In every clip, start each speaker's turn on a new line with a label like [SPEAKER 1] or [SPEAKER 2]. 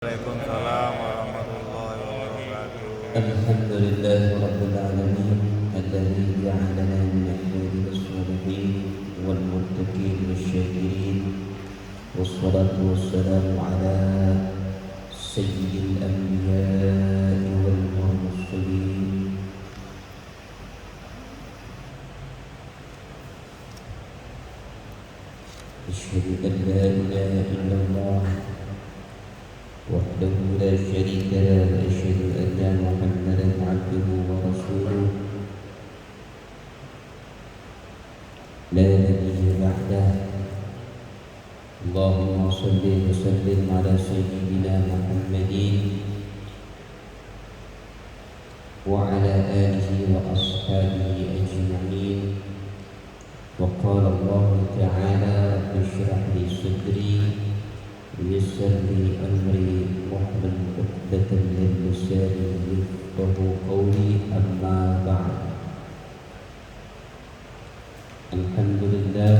[SPEAKER 1] Waalaikumsalam warahmatullahi wabarakatuh.
[SPEAKER 2] الحمد لله رب العالمين الذي جعلنا من عباده الصالحين والمتقين والشاكرين والصلاة والسلام على سيد الأنبياء والمرسلين أشهد أن لا إله إلا الله وحده لا شريك له وأشهد أن محمدا عبده ورسوله لا نبي بعده اللهم صل وسلم على سيدنا محمد وعلى آله وأصحابه أجمعين وقال الله تعالى رب اشرح لي صدري ويسر لي أمري واحلل عقدة من لساني يفقهوا قولي أما بعد. Alhamdulillah,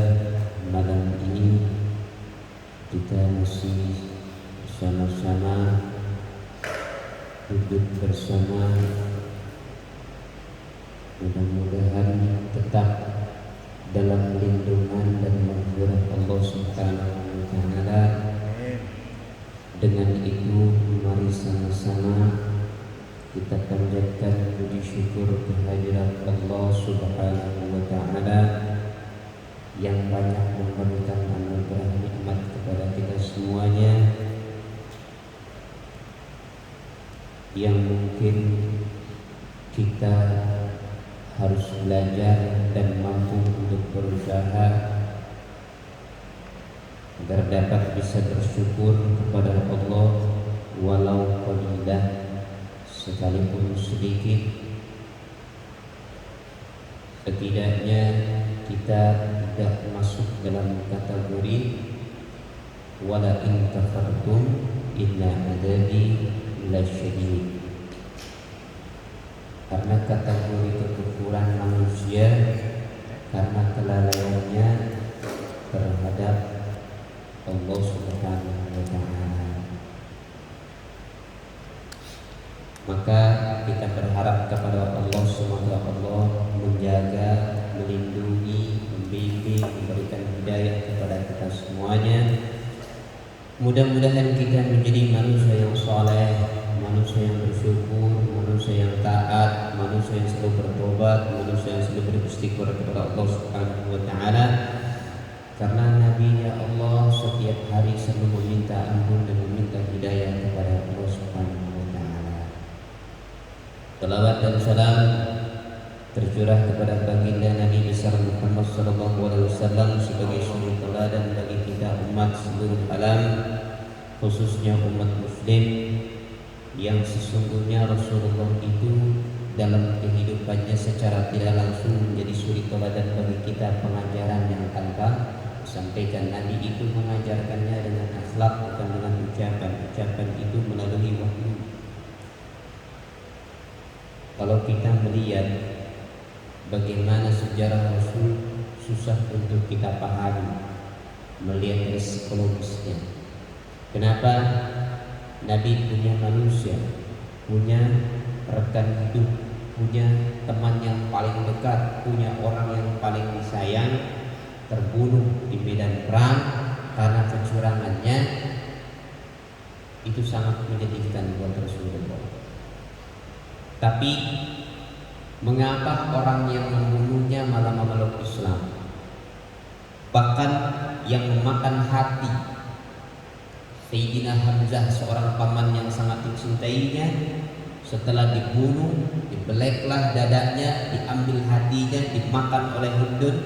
[SPEAKER 2] malam ini kita masih bersama-sama duduk bersama, mudah-mudahan tetap dalam lindungan dan maghfirah Allah Subhanahu wa taala. Dengan itu mari sama-sama kita panjatkan puji syukur kehadirat Allah Subhanahu wa taala yang banyak memberikan anugerah nikmat kepada kita semuanya, yang mungkin kita harus belajar dan mampu untuk berusaha agar dapat bisa bersyukur kepada Allah walau qalilah, sekalipun sedikit. Setidaknya kita tidak masuk dalam kategori wala in kafartum inna adabi lasyadid, karena kategori kekufuran manusia karena kelalaiannya terhadap Allah Subhanahu wa taala. Maka kita berharap kepada Allah, semoga Allah menjaga, melindungi, membimbing, memberikan hidayah kepada kita semuanya. Mudah-mudahan kita menjadi manusia yang saleh, manusia yang bersyukur, manusia yang taat, manusia yang selalu bertobat, manusia yang selalu beristighfar kepada Allah Subhanahu wa taala. Karena Nabi ya Allah setiap hari selalu meminta ampun dan meminta hidayah kepada Allah Subhanahu wa taala. Salawat dan salam tercurah kepada baginda Nabi besar Muhammad sallallahu alaihi wasallam sebagai suri teladan bagi kita umat seluruh alam, khususnya umat muslim, yang sesungguhnya Rasulullah itu dalam kehidupannya secara tidak langsung menjadi suri teladan bagi kita, pengajaran yang tanpa sampaikan. Nabi itu mengajarkannya dengan akhlak, bukan dengan ucapan. Ucapan itu melalui wahyu. Kalau kita melihat bagaimana sejarah Rasul, susah untuk kita pahami, melihat dari psikologisnya. Kenapa? Nabi punya manusia, punya rekan hidup, punya teman yang paling dekat, punya orang yang paling disayang, terbunuh di medan perang karena kecurangannya. Itu sangat menyedihkan buat Rasulullah. Tapi mengapa orang yang membunuhnya malah memeluk Islam? Bahkan yang memakan hati Sayyidina Hamzah, seorang paman yang sangat dicintainya, setelah dibunuh, dibeleklah dadanya, diambil hatinya, dimakan oleh Undun.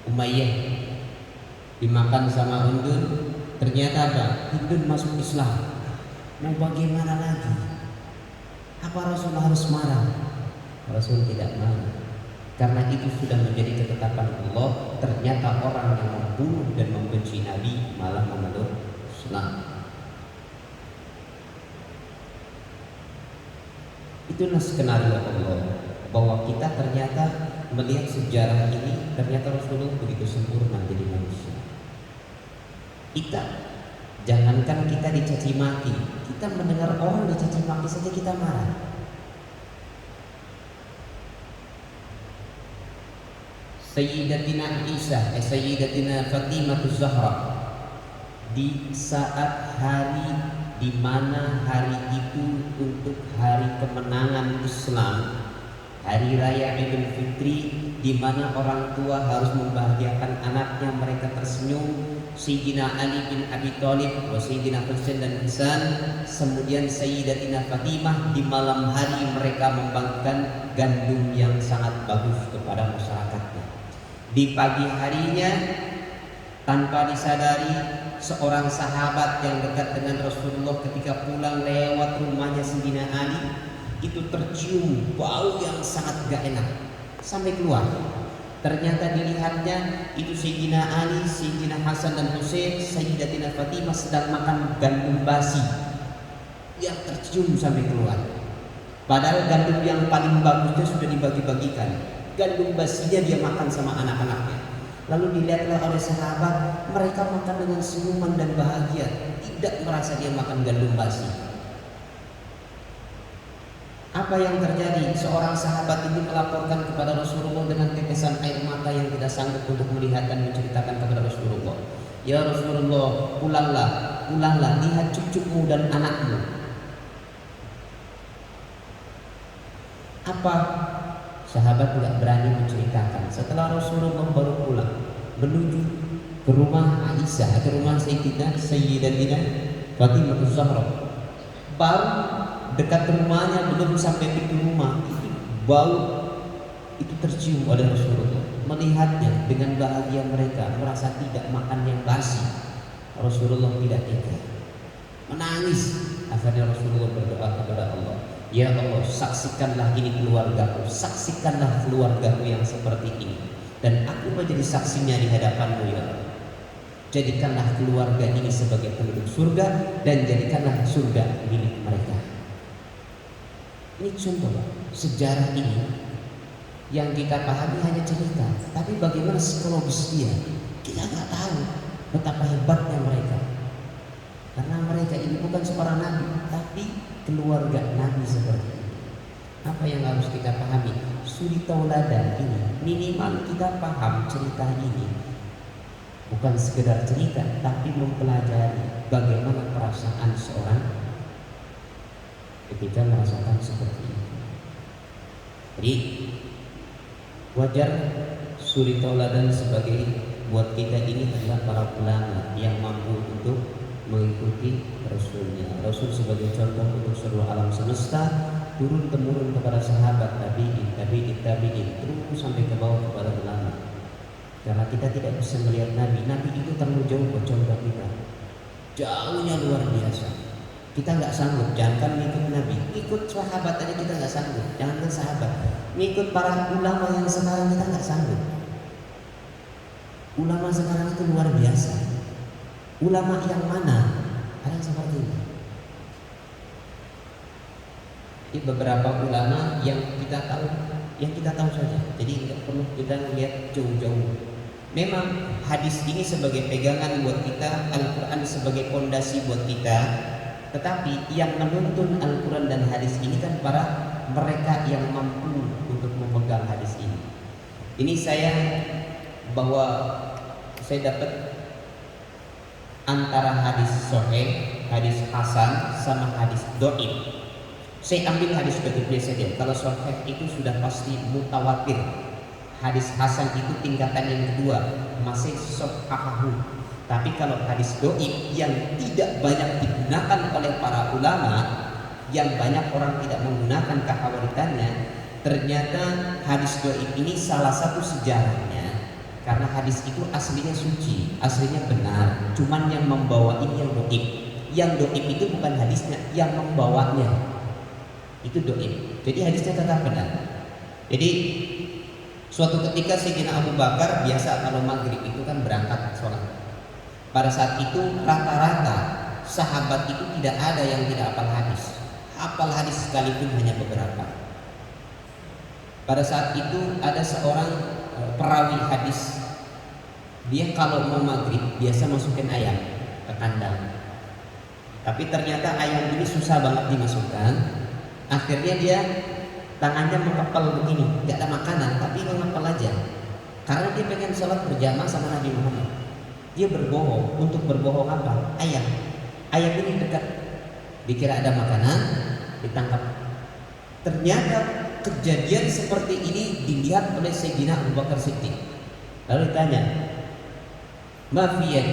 [SPEAKER 2] Umayyah dimakan sama Undun. Ternyata apa? Undun masuk Islam. Mau bagaimana lagi? Apa Rasul harus marah? Rasul tidak marah, karena itu sudah menjadi ketetapan Allah. Ternyata orang yang membunuh dan membenci Nabi malah memeluk Islam. Itulah skenario Allah, bahwa kita ternyata melihat sejarah ini, ternyata Rasulullah begitu sempurna jadi manusia. Kita Jangankan kita dicaci maki, kita mendengar orang dicaci maki saja kita marah. Sayyidatina Fatimah Zahra, di saat hari di mana hari itu untuk hari kemenangan Islam, hari raya Idul Fitri, di mana orang tua harus membahagiakan anaknya, mereka tersenyum. Sayyidina Ali bin Abi Thalib, Sayyidina Husain dan Hasan, kemudian Sayyidatina Fatimah, di malam hari mereka membagikan gandum yang sangat bagus kepada masyarakatnya. Di pagi harinya, tanpa disadari, seorang sahabat yang dekat dengan Rasulullah ketika pulang lewat rumahnya Sayyidina Ali, itu tercium bau yang sangat gak enak sampai keluar. Ternyata dilihatnya itu Sayyidina Ali, Sayyidina Hasan dan Husain, Sayyidatina Fatimah sedang makan gandum basi yang tercium sampai keluar. Padahal gandum yang paling bagusnya sudah dibagi-bagikan, gandum basinya dia makan sama anak-anaknya. Lalu dilihatlah oleh sahabat, mereka makan dengan senyuman dan bahagia, tidak merasa dia makan gandum basi. Apa yang terjadi? Seorang sahabat ini melaporkan kepada Rasulullah dengan tetesan air mata yang tidak sanggup untuk melihat dan menceritakan kepada Rasulullah. Ya Rasulullah, pulanglah, lihat cucumu dan anakmu. Apa? Sahabat tidak berani menceritakan. Setelah Rasulullah baru pulang, menuju ke rumah Aisyah, ke rumah Sayyidatina Fatimah Zahra. Baru dekat rumahnya, belum sampai pintu rumah, itu bau itu tercium oleh Rasulullah. Melihatnya dengan bahagia mereka merasa tidak makan yang basi. Rasulullah tidak tega, menangis. Akhirnya Rasulullah berdoa kepada Allah, ya Allah, saksikanlah ini keluargaku, saksikanlah keluargaku yang seperti ini, dan aku menjadi saksinya di hadapanmu ya Allah. Jadikanlah keluarga ini sebagai penduduk surga, dan jadikanlah surga milik mereka. Ini contoh sejarah ini yang kita pahami hanya cerita, tapi bagaimana psikologis dia kita nggak tahu. Betapa hebatnya mereka, karena mereka ini bukan seorang nabi, tapi keluarga nabi seperti ini. Apa yang harus kita pahami? Suri tauladan ini minimal kita paham cerita ini bukan sekedar cerita, tapi mempelajari bagaimana perasaan seorang ketika merasakan seperti itu. Jadi wajar suri tauladan sebagai buat kita ini adalah para ulama yang mampu untuk mengikuti Rasulnya. Rasul sebagai contoh untuk seluruh alam semesta, turun temurun kepada sahabat, tabi'in, terus sampai ke bawah kepada ulama. Karena kita tidak bisa melihat Nabi itu terlalu jauh contoh kita, jauhnya luar biasa. Kita nggak sanggup, jangankan ngikut Nabi, ikut sahabat aja kita nggak sanggup, jangankan sahabat, ngikut para ulama yang sekarang kita nggak sanggup. Ulama sekarang itu luar biasa. Ulama yang mana? Ada yang seperti ini. Ini beberapa ulama yang kita tahu saja. Jadi nggak perlu kita lihat jauh-jauh. Memang hadis ini sebagai pegangan buat kita, Al-Quran sebagai fondasi buat kita. Tetapi yang menuntun Al-Quran dan hadis ini kan para mereka yang mampu untuk memegang hadis ini. Ini saya dapat antara hadis sahih, hadis hasan, sama hadis dhaif. Saya ambil hadis dhaifnya saja. Kalau sahih itu sudah pasti mutawatir. Hadis hasan itu tingkatan yang kedua, masih sahahahu. Tapi kalau hadis dhaif yang tidak banyak digunakan oleh para ulama, yang banyak orang tidak menggunakan kehawaritannya, ternyata hadis dhaif ini salah satu sejarahnya. Karena hadis itu aslinya suci, aslinya benar, cuman yang membawa ini yang dhaif. Yang dhaif itu bukan hadisnya, yang membawanya itu dhaif. Jadi hadisnya tetap benar. Jadi suatu ketika Sayyidina Abu Bakar biasa kalau maghrib itu kan berangkat sholat. Pada saat itu rata-rata sahabat itu tidak ada yang tidak hafal hadis sekalipun hanya beberapa. Pada saat itu ada seorang perawi hadis, dia kalau mau maghrib biasa masukin ayam ke kandang. Tapi ternyata ayam ini susah banget dimasukkan. Akhirnya dia tangannya mengepel begini, nggak ada makanan tapi mengepel aja. Karena dia pengen sholat berjamaah sama Nabi Muhammad. Dia berbohong. Untuk berbohong apa? Ayam. Ayam ini dekat, dikira ada makanan, ditangkap. Ternyata kejadian seperti ini dilihat oleh Sayyidina Abu Bakar Siddiq. Lalu ditanya, "Mafian?"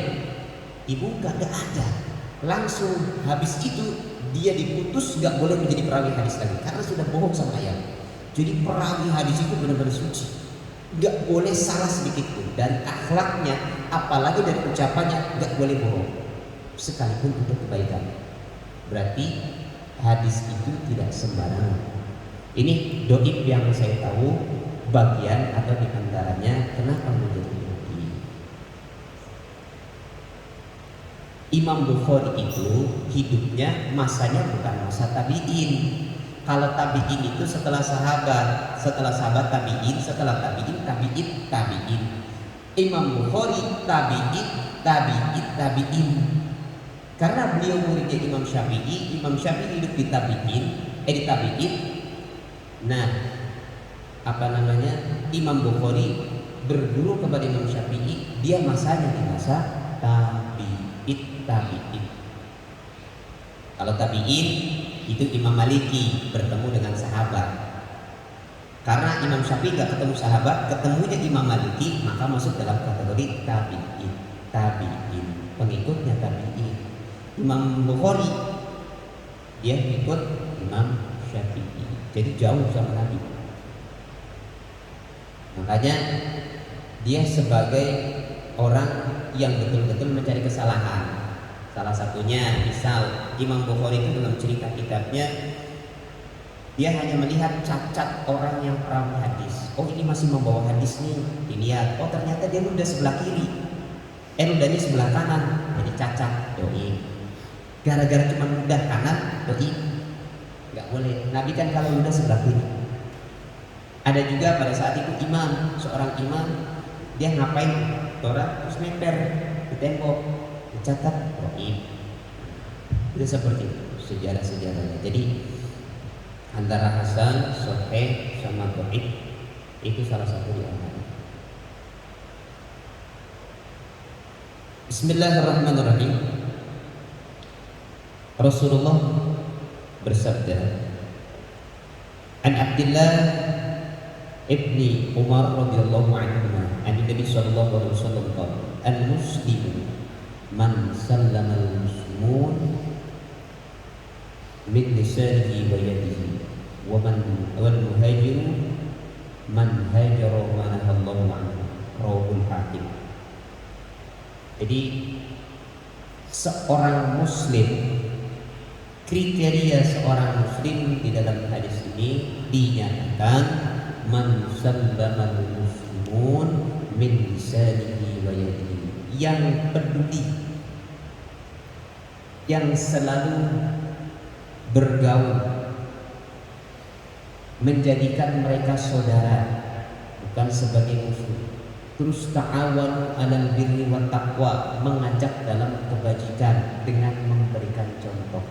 [SPEAKER 2] Ibu nggak ada. Langsung habis itu dia diputus, nggak boleh menjadi perawi hadis lagi karena sudah bohong sama ayam. Jadi perawi hadis itu benar-benar suci, nggak boleh salah sedikit pun. Dan akhlaknya, apalagi dari ucapannya, nggak boleh bohong sekalipun untuk kebaikan. Berarti hadis itu tidak sembarangan. Ini doib yang saya tahu bagian atau diantaranya kenapa menjadi doib. Imam Bukhari itu hidupnya masanya bukan masa tabi'in. Kalau tabi'in itu setelah sahabat tabi'in, setelah tabi'in, tabi'in. Imam Bukhari tabi'in. Karena beliau muridnya Imam Syafi'i hidup di tabi'in. Nah, Imam Bukhari berguru kepada Imam Syafi'i, dia masanya di masa tabi'in. Kalau tabi'in itu Imam Maliki bertemu dengan sahabat. Karena Imam Syafi'i gak ketemu sahabat, ketemunya Imam Maliki, maka masuk dalam kategori tabi'in, pengikutnya tabi'in. Imam Bukhari dia ikut Imam Syafi'i, jadi jauh sama Nabi. Makanya dia sebagai orang yang betul-betul mencari kesalahan. Salah satunya misal Imam Bukhari itu dalam cerita kitabnya, dia hanya melihat cacat orang yang perawi hadis. Oh, ini masih membawa hadis nih, dilihat. Oh, ternyata dia ludah sebelah kiri, ludahnya sebelah kanan, jadi cacat, doi. Gara-gara cuma ludah kanan, doi, nggak boleh. Nabi kan kalau ludah sebelah kiri. Ada juga pada saat itu seorang imam, dia ngapain? Torah terus nempel di tembok, dicatat, doi. Itu seperti itu sejarah-sejarahnya. Jadi antara hasan, sahih sama dhaif itu salah satu di antara. Bismillahirrahmanirrahim. Rasulullah bersabda, An Abdullah ibni Umar radhiyallahu anhu, an Nabi sallallahu alaihi wasallam qala, al-muslimu man sallama al-muslimun min lisanihi wa yadihi wa man wal muhajiru man hajara ma nahallahu anhu, rawahul Hakim. Jadi seorang muslim, kriteria seorang muslim di dalam hadis ini dinyatakan man sallamal muslimun min lisanihi wa yadihi, yang peduli, yang selalu bergaul, menjadikan mereka saudara bukan sebagai musuh. Terus ta'awanu 'alal birri wat taqwa, mengajak dalam kebajikan dengan memberikan contoh.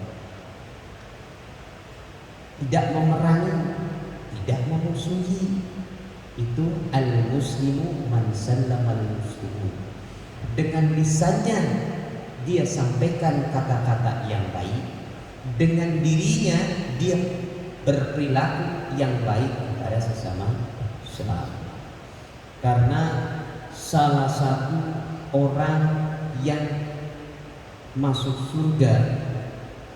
[SPEAKER 2] Tidak memerangi, tidak memusuhi. Itu al-muslimu man sallamal muslimun. Dengan lisannya dia sampaikan kata-kata yang baik, dengan dirinya dia berperilaku yang baik kepada sesama Islam. Karena salah satu orang yang masuk surga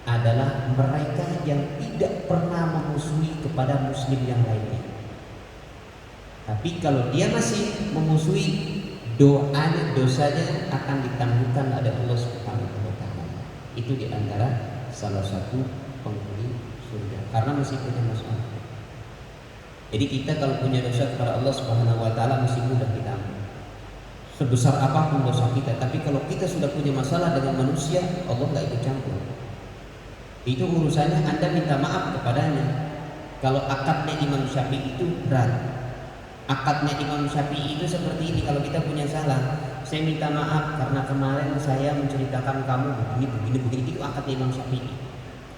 [SPEAKER 2] adalah mereka yang tidak pernah memusuhi kepada muslim yang lainnya. Tapi kalau dia masih memusuhi, dosanya akan ditangguhkan oleh Allah Subhanahu wa taala. Itu diantara salah satu penghuni surga karena masih punya masalah. Jadi kita kalau punya dosa kepada Allah Subhanahu wa taala masih mudah kita ampuni. Sebesar apapun dosa kita, tapi kalau kita sudah punya masalah dengan manusia, Allah nggak ikut campur. Itu urusannya Anda minta maaf kepadanya. Kalau akadnya Imam Syafi'i itu berat. Akadnya Imam Syafi'i itu seperti ini, kalau kita punya salah, saya minta maaf karena kemarin saya menceritakan kamu begini, itu akad Imam Syafi'i.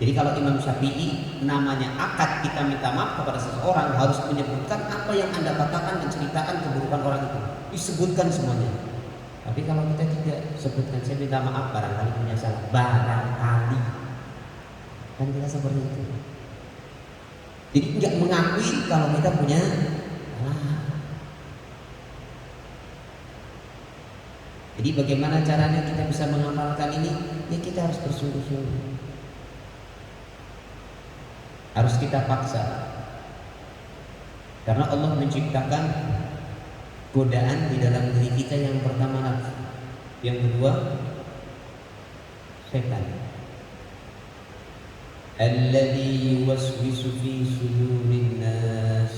[SPEAKER 2] Jadi kalau Imam Syafi'i namanya akad kita minta maaf kepada seseorang harus menyebutkan apa yang Anda katakan dan ceritakan keburukan orang itu, disebutkan semuanya. Tapi kalau kita tidak sebutkan, saya minta maaf barangkali punya salah, barangkali kan kita seperti itu. Jadi nggak mengakui kalau kita punya salah. Jadi bagaimana caranya kita bisa mengamalkan ini? Ya kita harus bersungguh-sungguh. Harus kita paksa. Karena Allah menciptakan godaan di dalam diri kita, yang pertama nafsu, yang kedua setan. Alladzi yuwaswisu fi sudurin nas.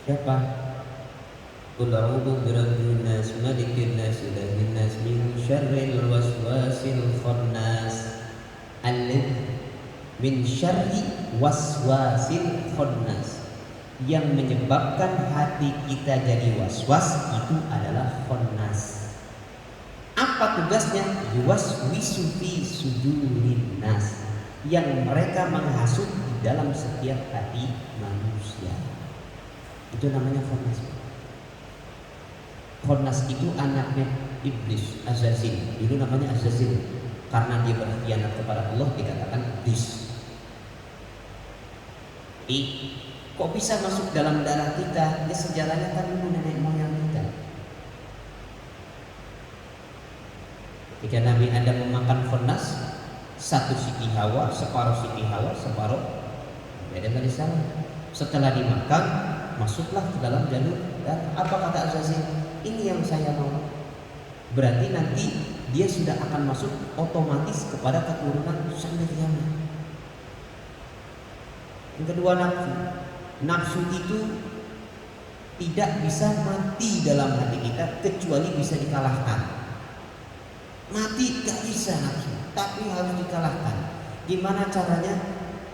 [SPEAKER 2] Siapa? Qul a'udzu birabbin nas, malikin nas, ilahin nas, min syarril waswasil khannas. Alladzi min syarri waswasil khannas, yang menyebabkan hati kita jadi waswas itu adalah khannas. Apa tugasnya? Yuwaswisu fi sudurin nas, yang mereka menghasut di dalam setiap hati manusia. Itu namanya khannas. Khannas itu anaknya iblis, Azazil. Dulu namanya Azazil karena dia berkhianat kepada Allah, dikatakan iblis. Kok bisa masuk dalam darah kita? Ya sejarahnya kan dulu nenek moyang kita. Ketika Nabi Adam memakan khannas, satu Siti Hawa, separuh Siti Hawa, separuh Adam alaihissalam. Setelah dimakan, masuklah ke dalam jalur darah. Apa kata Azazil? Ini yang saya mau. Berarti nanti dia sudah akan masuk otomatis kepada keturunan sampai kiamat. Yang kedua nafsu. Nafsu itu tidak bisa mati dalam hati kita kecuali bisa dikalahkan. Mati gak bisa nafsu, tapi harus dikalahkan. Gimana caranya?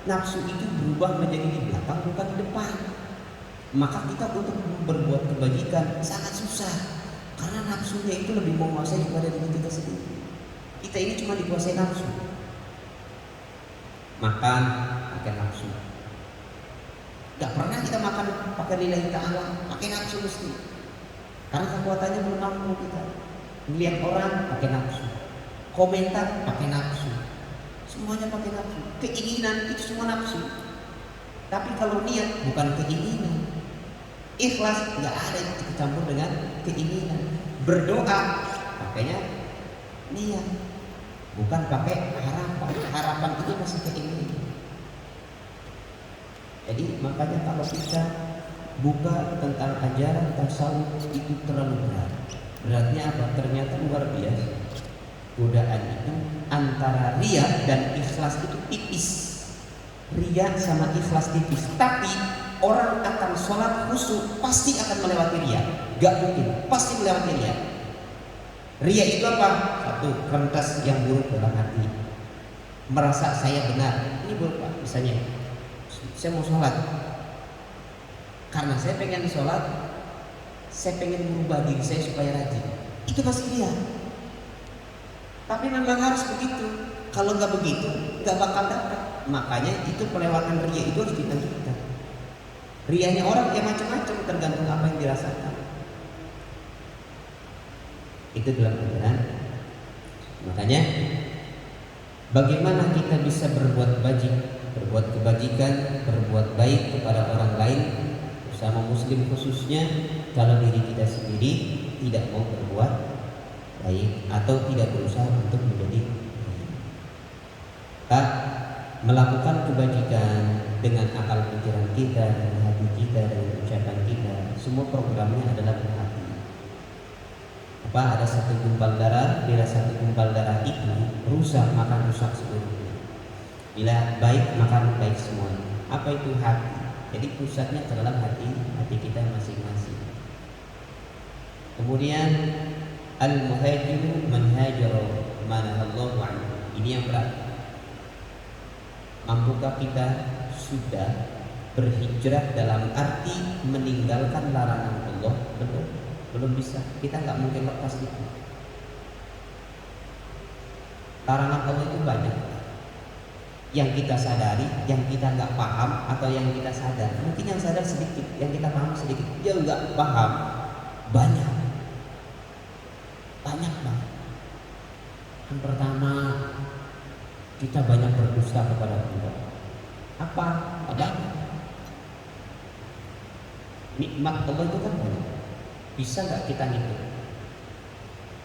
[SPEAKER 2] Nafsu itu berubah menjadi di belakang bukan di depan. Maka kita untuk berbuat kebajikan sangat susah, karena nafsunya itu lebih menguasai daripada diri kita sendiri. Kita ini cuma dikuasai nafsu. Makan pakai nafsu. Gak pernah kita makan pakai lillahi ta'ala, pakai nafsu mesti. Karena kekuatannya belum mampu kita. Melihat orang pakai nafsu, komentar pakai nafsu, semuanya pakai nafsu. Keinginan itu semua nafsu. Tapi kalau niat bukan keinginan, ikhlas nggak ada yang dicampur dengan keinginan. Berdoa pakainya niat, bukan pakai harapan. Harapan itu masih keinginan. Jadi makanya kalau kita buka tentang ajaran tasawuf itu terlalu berat. Beratnya apa? Ternyata luar biasa. Godaan itu antara riya dan ikhlas itu tipis. Riya sama ikhlas tipis. Tapi orang akan sholat khusyuk pasti akan melewati riya. Gak mungkin, pasti melewati riya. Riya itu apa? Satu, kertas yang buruk dalam hati. Merasa saya benar. Ini buruk Pak, misalnya. Saya mau sholat karena saya pengen sholat, saya pengen merubah diri saya supaya rajin. Itu masih riya. Tapi memang harus begitu. Kalau nggak begitu, nggak bakal dapat. Makanya itu pelewatan riya itu harus ditanjutkan. Riyanya orang yang macam-macam, tergantung apa yang dirasakan. Itu dalam ajaran. Makanya bagaimana kita bisa berbuat kebajikan, berbuat baik kepada orang lain, bersama muslim khususnya, kalau diri kita sendiri tidak mau berbuat baik atau tidak berusaha untuk menjadi kita melakukan kebajikan dengan akal pikiran kita, dengan hati kita, dengan ucapan kita. Semua programnya adalah hati. Ada satu gumpal darah, bila satu gumpal darah itu rusak, maka rusak seluruhnya. Bila baik maka baik semuanya. Apa itu hati? Jadi pusatnya ke dalam hati kita masing-masing. Kemudian al-muhajiru man hajara ma nahallahu anhu. Ini yang berat. Mampukah kita sudah berhijrah dalam arti meninggalkan larangan Allah? Betul. belum bisa. Kita nggak mungkin lepas itu. Larangan Allah itu banyak. Yang kita sadari, yang kita nggak paham, atau yang kita sadar. Mungkin yang sadar sedikit, yang kita paham sedikit. Yang nggak paham banyak, banyak banget. Yang pertama, kita banyak berdusta kepada Allah. Apa? Banyak. Nikmat Allah itu kan banyak. Bisa nggak kita ngitung?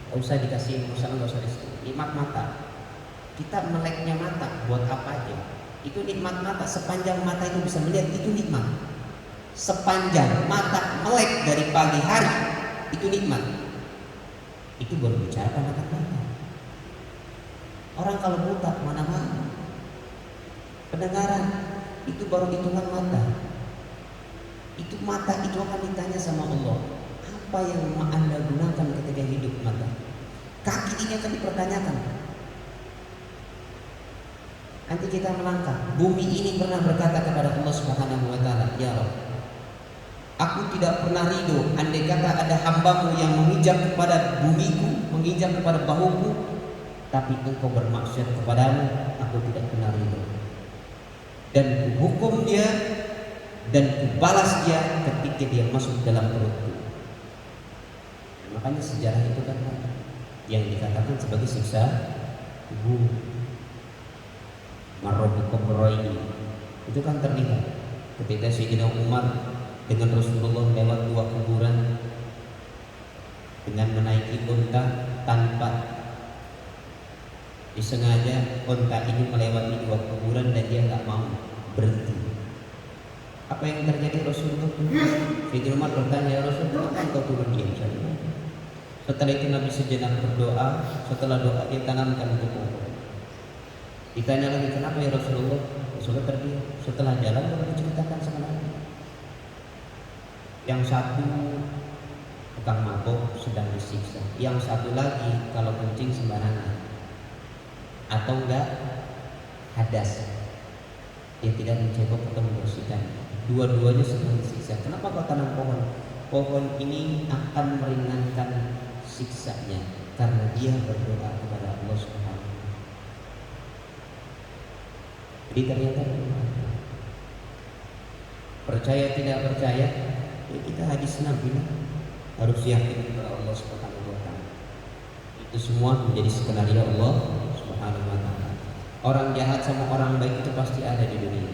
[SPEAKER 2] Gak usah dikasih urusan, gak usah dikasih. Nikmat mata, kita meleknya mata buat apa aja? Itu nikmat mata. Sepanjang mata itu bisa melihat, itu nikmat. Sepanjang mata melek dari pagi hari, itu nikmat. Itu baru bicara kata-kata. Orang kalau buta mana-mana. Pendengaran itu baru hitungan mata. Itu mata itu akan ditanya sama Allah, apa yang Anda gunakan ketika hidup mata? Kaki ini akan dipertanyakan. Nanti kita melangkah. Bumi ini pernah berkata kepada Allah Subhanahu wa taala, "Ya Rabb, aku tidak pernah ridho andai kata ada hambamu yang menginjak kepada bumiku, menginjak kepada bahuku, tapi engkau bermaksud kepadamu, aku tidak pernah ridho. Dan kuhukum dia dan kubalas dia ketika dia masuk dalam perutku." Makanya sejarah itu kan yang dikatakan sebagai siksa kubur. Marrobukum ini itu kan terlihat ketika Sayyidina Umar dengan Rasulullah lewat dua kuburan dengan menaiki unta tanpa disengaja. Unta ini melewati dua kuburan dan dia nggak mau berhenti. Apa yang terjadi Rasulullah? Sayyidina Umar bertanya, "Ya Rasulullah, kenapa engkau turun diam saja?" Setelah itu Nabi sejenak berdoa. Setelah doa dia tanamkan untuk pohon. Ditanya lagi, "Kenapa ya Rasulullah?" Rasulullah terdiam. Setelah jalan baru diceritakan sama Nabi. Yang satu tukang mabok sedang disiksa. Yang satu lagi kalau kencing sembarangan atau enggak hadas, dia tidak mencebok atau membersihkan. Dua-duanya sedang disiksa. Kenapa kau tanam pohon? Pohon ini akan meringankan siksanya karena dia berdoa kepada Allah Subhanahu. Jadi ternyata percaya tidak percaya, ya kita hadis Nabi harus yakin kepada Allah Subhanahu wa taala. Itu semua menjadi skenario Allah Subhanahu wa taala. Orang jahat sama orang baik itu pasti ada di dunia.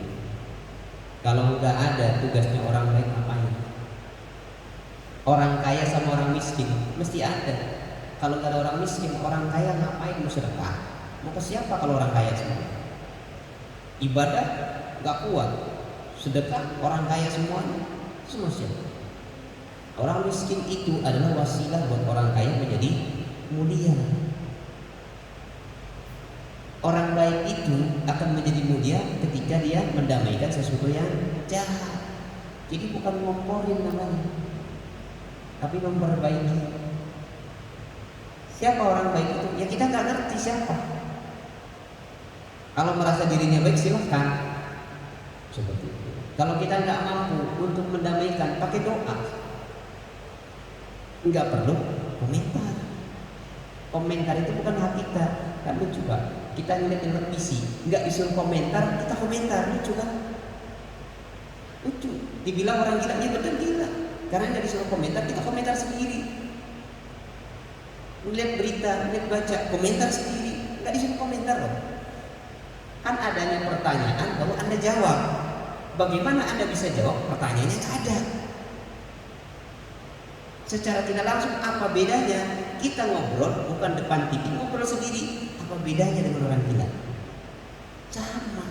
[SPEAKER 2] Kalau nggak ada, tugasnya orang baik ngapain? Orang kaya sama orang miskin mesti ada. Kalau nggak ada orang miskin, orang kaya ngapain mau sedekah? Mau ke siapa kalau orang kaya semua? Ibadah nggak kuat, sedekah orang kaya semuanya, semua siapa? Orang miskin itu adalah wasilah buat orang kaya menjadi mulia. Orang baik itu akan menjadi mulia ketika dia mendamaikan sesuatu yang jahat. Jadi bukan ngomporin namanya, tapi memperbaiki. Siapa orang baik itu? Ya kita nggak ngerti siapa. Kalau merasa dirinya baik silahkan seperti itu. Kalau kita nggak mampu untuk mendamaikan, pakai doa. Nggak perlu komentar. Komentar itu bukan hak kita. Kan lucu Pak. Kita ngeliat di televisi, nggak disuruh komentar, kita komentar, lucu kan? Lucu. Dibilang orang gila, ya betul gila. Karena nggak disuruh komentar, kita komentar sendiri. Melihat berita, melihat baca, komentar sendiri, nggak disuruh komentar loh. Kan adanya pertanyaan, lalu Anda jawab. Bagaimana Anda bisa jawab? Pertanyaannya nggak ada. Secara tidak langsung apa bedanya? Kita ngobrol bukan depan TV, ngobrol sendiri. Apa bedanya dengan orang gila? Sama.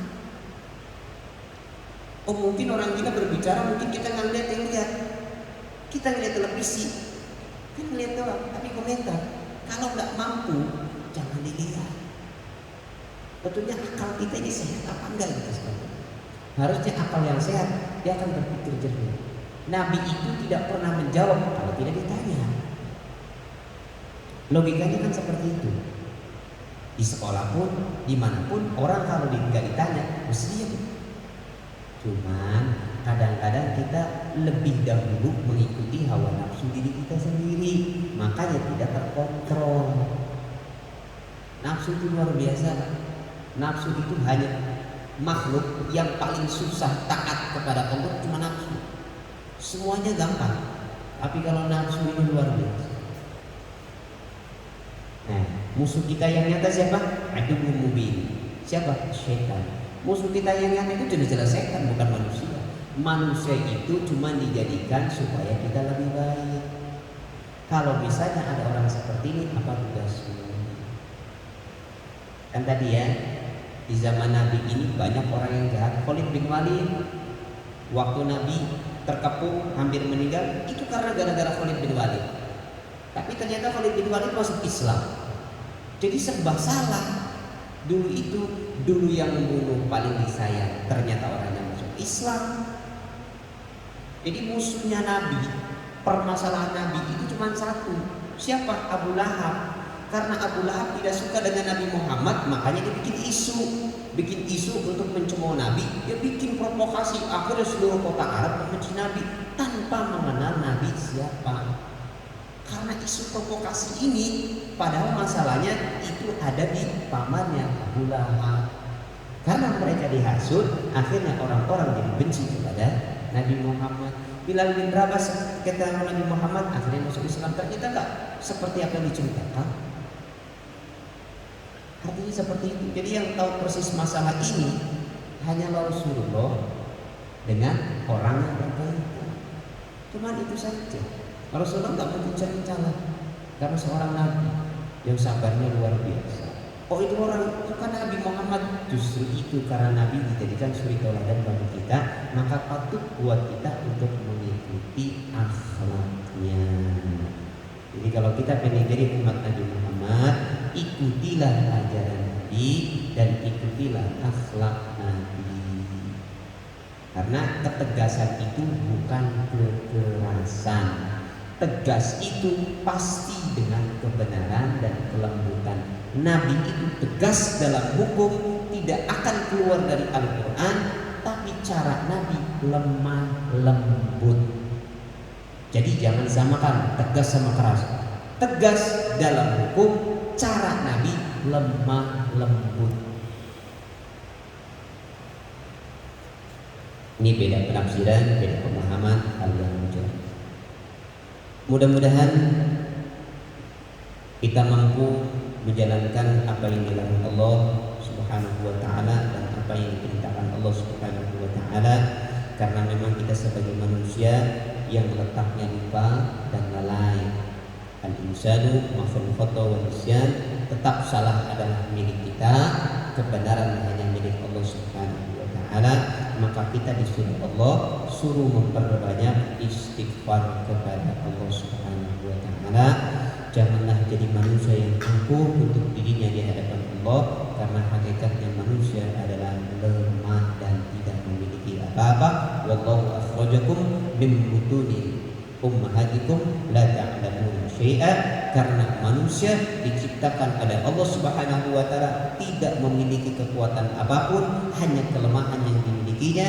[SPEAKER 2] Oh mungkin orang gila berbicara, mungkin kita nggak lihat yang lihat. Kita ngeliat televisi, kan ngeliat doang, tapi komentar. Kalau nggak mampu, jangan dilihat. Betulnya akal kita ini sehat apa enggak gitu sebenarnya? Harusnya akal yang sehat, dia akan berpikir jernih. Nabi itu tidak pernah menjawab kalau tidak ditanya. Logikanya kan seperti itu. Di sekolah pun, dimanapun orang kalau nggak ditanya, mesti diam. Cuman kadang-kadang kita lebih dahulu mengikuti hawa nafsu diri kita sendiri, makanya tidak terkontrol. Nafsu itu luar biasa. Nafsu itu hanya makhluk yang paling susah taat kepada Allah, cuma nafsu. Semuanya gampang, tapi kalau nafsu ini luar biasa. Nah, musuh kita yang nyata siapa? Aduwwum mubin. Siapa? Syaitan. Musuh kita yang nyata itu jelas-jelas setan, bukan manusia. Manusia itu cuma dijadikan supaya kita lebih baik. Kalau misalnya ada orang seperti ini, apa tugasmu? Kan tadi ya, di zaman Nabi ini banyak orang yang jahat. Khalid bin Walid, waktu Nabi terkepung hampir meninggal, itu karena gara-gara Khalid bin Walid. Tapi ternyata Khalid bin Walid masuk Islam. Jadi serba salah. Dulu yang membunuh paling disayang, ternyata orangnya masuk Islam. Jadi musuhnya Nabi, permasalahan Nabi itu cuma satu. Siapa? Abu Lahab. Karena Abu Lahab tidak suka dengan Nabi Muhammad, makanya dia bikin isu untuk mencemooh Nabi. Dia bikin provokasi, akhirnya seluruh kota Arab membenci Nabi tanpa mengenal Nabi siapa. Karena isu provokasi ini, padahal masalahnya itu ada di pamannya Abu Lahab. Karena mereka dihasut, akhirnya orang-orang jadi benci kepada Nabi Muhammad. Bilal bin Rabah kata Nabi Muhammad, akhirnya masuk Islam. Ternyata enggak seperti apa yang diceritakan. Artinya seperti itu. Jadi yang tahu persis masalah ini hanyalah Rasulullah dengan orang yang berkaitan. Cuma itu saja. Rasulullah nggak mungkin cari celah karena seorang Nabi yang sabarnya luar biasa. Oh itu orang, itu kan Nabi Muhammad. Justru itu karena Nabi dijadikan suri tauladan bagi kita, maka patut buat kita untuk mengikuti akhlaknya. Jadi kalau kita pengen jadi umat Nabi Muhammad, ikutilah ajaran Nabi dan ikutilah akhlak Nabi. Karena ketegasan itu bukan kekerasan. Tegas itu pasti dengan kebenaran dan kelembutan. Nabi itu tegas dalam hukum, tidak akan keluar dari Al-Quran, tapi cara Nabi lemah lembut. Jadi jangan samakan tegas sama keras. Tegas dalam hukum, cara Nabi lemah lembut. Ini beda penafsiran, beda pemahaman hal yang muncul. Mudah-mudahan kita mampu menjalankan apa yang dilakukan Allah Subhanahu wa taala dan apa yang diperintahkan Allah Subhanahu wa taala, karena memang kita sebagai manusia yang letaknya lupa dan lalai. Al-insanu maful khata wa nisyan, tetap salah adalah milik kita, kebenaran hanya milik Allah Subhanahu wa taala. Maka kita disuruh Allah suruh memperbanyak istighfar kepada Allah Subhanahu wa taala. Janganlah jadi manusia yang angkuh untuk dirinya di hadapan Allah, karena hakikatnya manusia adalah lemah dan tidak memiliki apa-apa. Wallahu akhrajakum min butuni ummahatikum la ta'lamuna syai'a. Karena manusia diciptakan oleh Allah Subhanahu wa taala tidak memiliki kekuatan apapun, hanya kelemahan yang dimilikinya,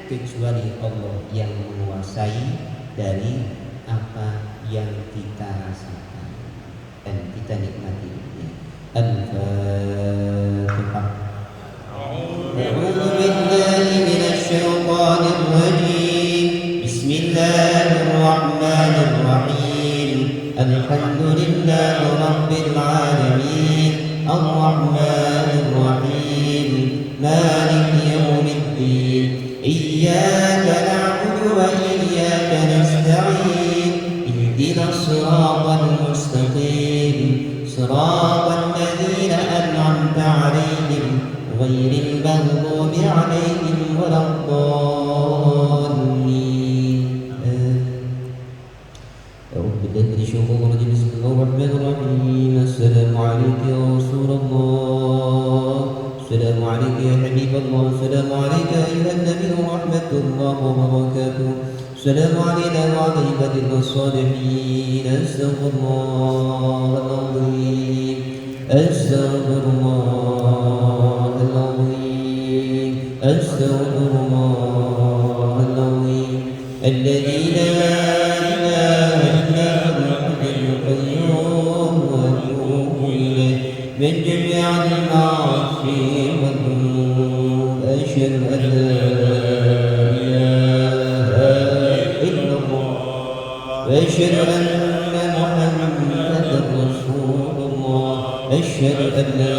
[SPEAKER 2] kecuali Allah yang menguasai dari apa yang kita rasakan dan kita nikmati. Al-Fatihah. A'udzu billahi minasy syaithanir rajim. Bismillahirrahmanirrahim. Alhamdulillahi rabbil alamin. Ar-Rahmanir Rahim. Maliki yaumiddin. Iyyaka na'budu wa iyyaka nasta'in. Ihdinas siratal mustaqim. Siratal ladzina an'amta 'alaihim ghairil maghdubi 'alaihim waladdallin. A'udzu billahi minasy syaithanir rajim. Bismillahirrahmanirrahim. Assalamu alayka ya Rasulullah. Assalamu alayka ya Habiballah. Assalamu alayka ayyuhan nabiyyu wa rahmatullahi wa barakatuh. Assalamu alayna wa ala ibadillah shalihin. Astaghfirullahaladzim. Astaghfirullahaladzim. Astaghfirullahaladzim. الذي لا إله إلا هو الحي القيوم وأتوب إليه من جميع المعاصي والذنوب. أشهد أن لا إله إلا الله وأشهد أن محمدا رسول الله. أشهد أن لا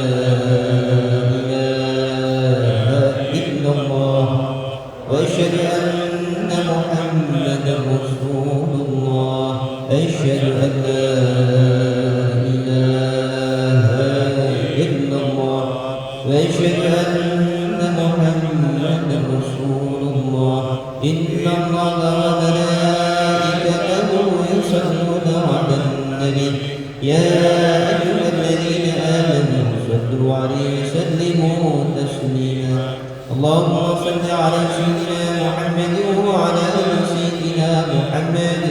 [SPEAKER 2] إله إلا الله وأشهد أن محمدا رسول الله. أشهد أن لا إله إلا الله وأشهد أن محمدا رسول الله. إن الله وملائكته يصلون على النبي يا أيها الذين آمنوا صلوا عليه وسلموا تسليما. اللهم صل على سيدنا محمد وعلى آل سيدنا محمد.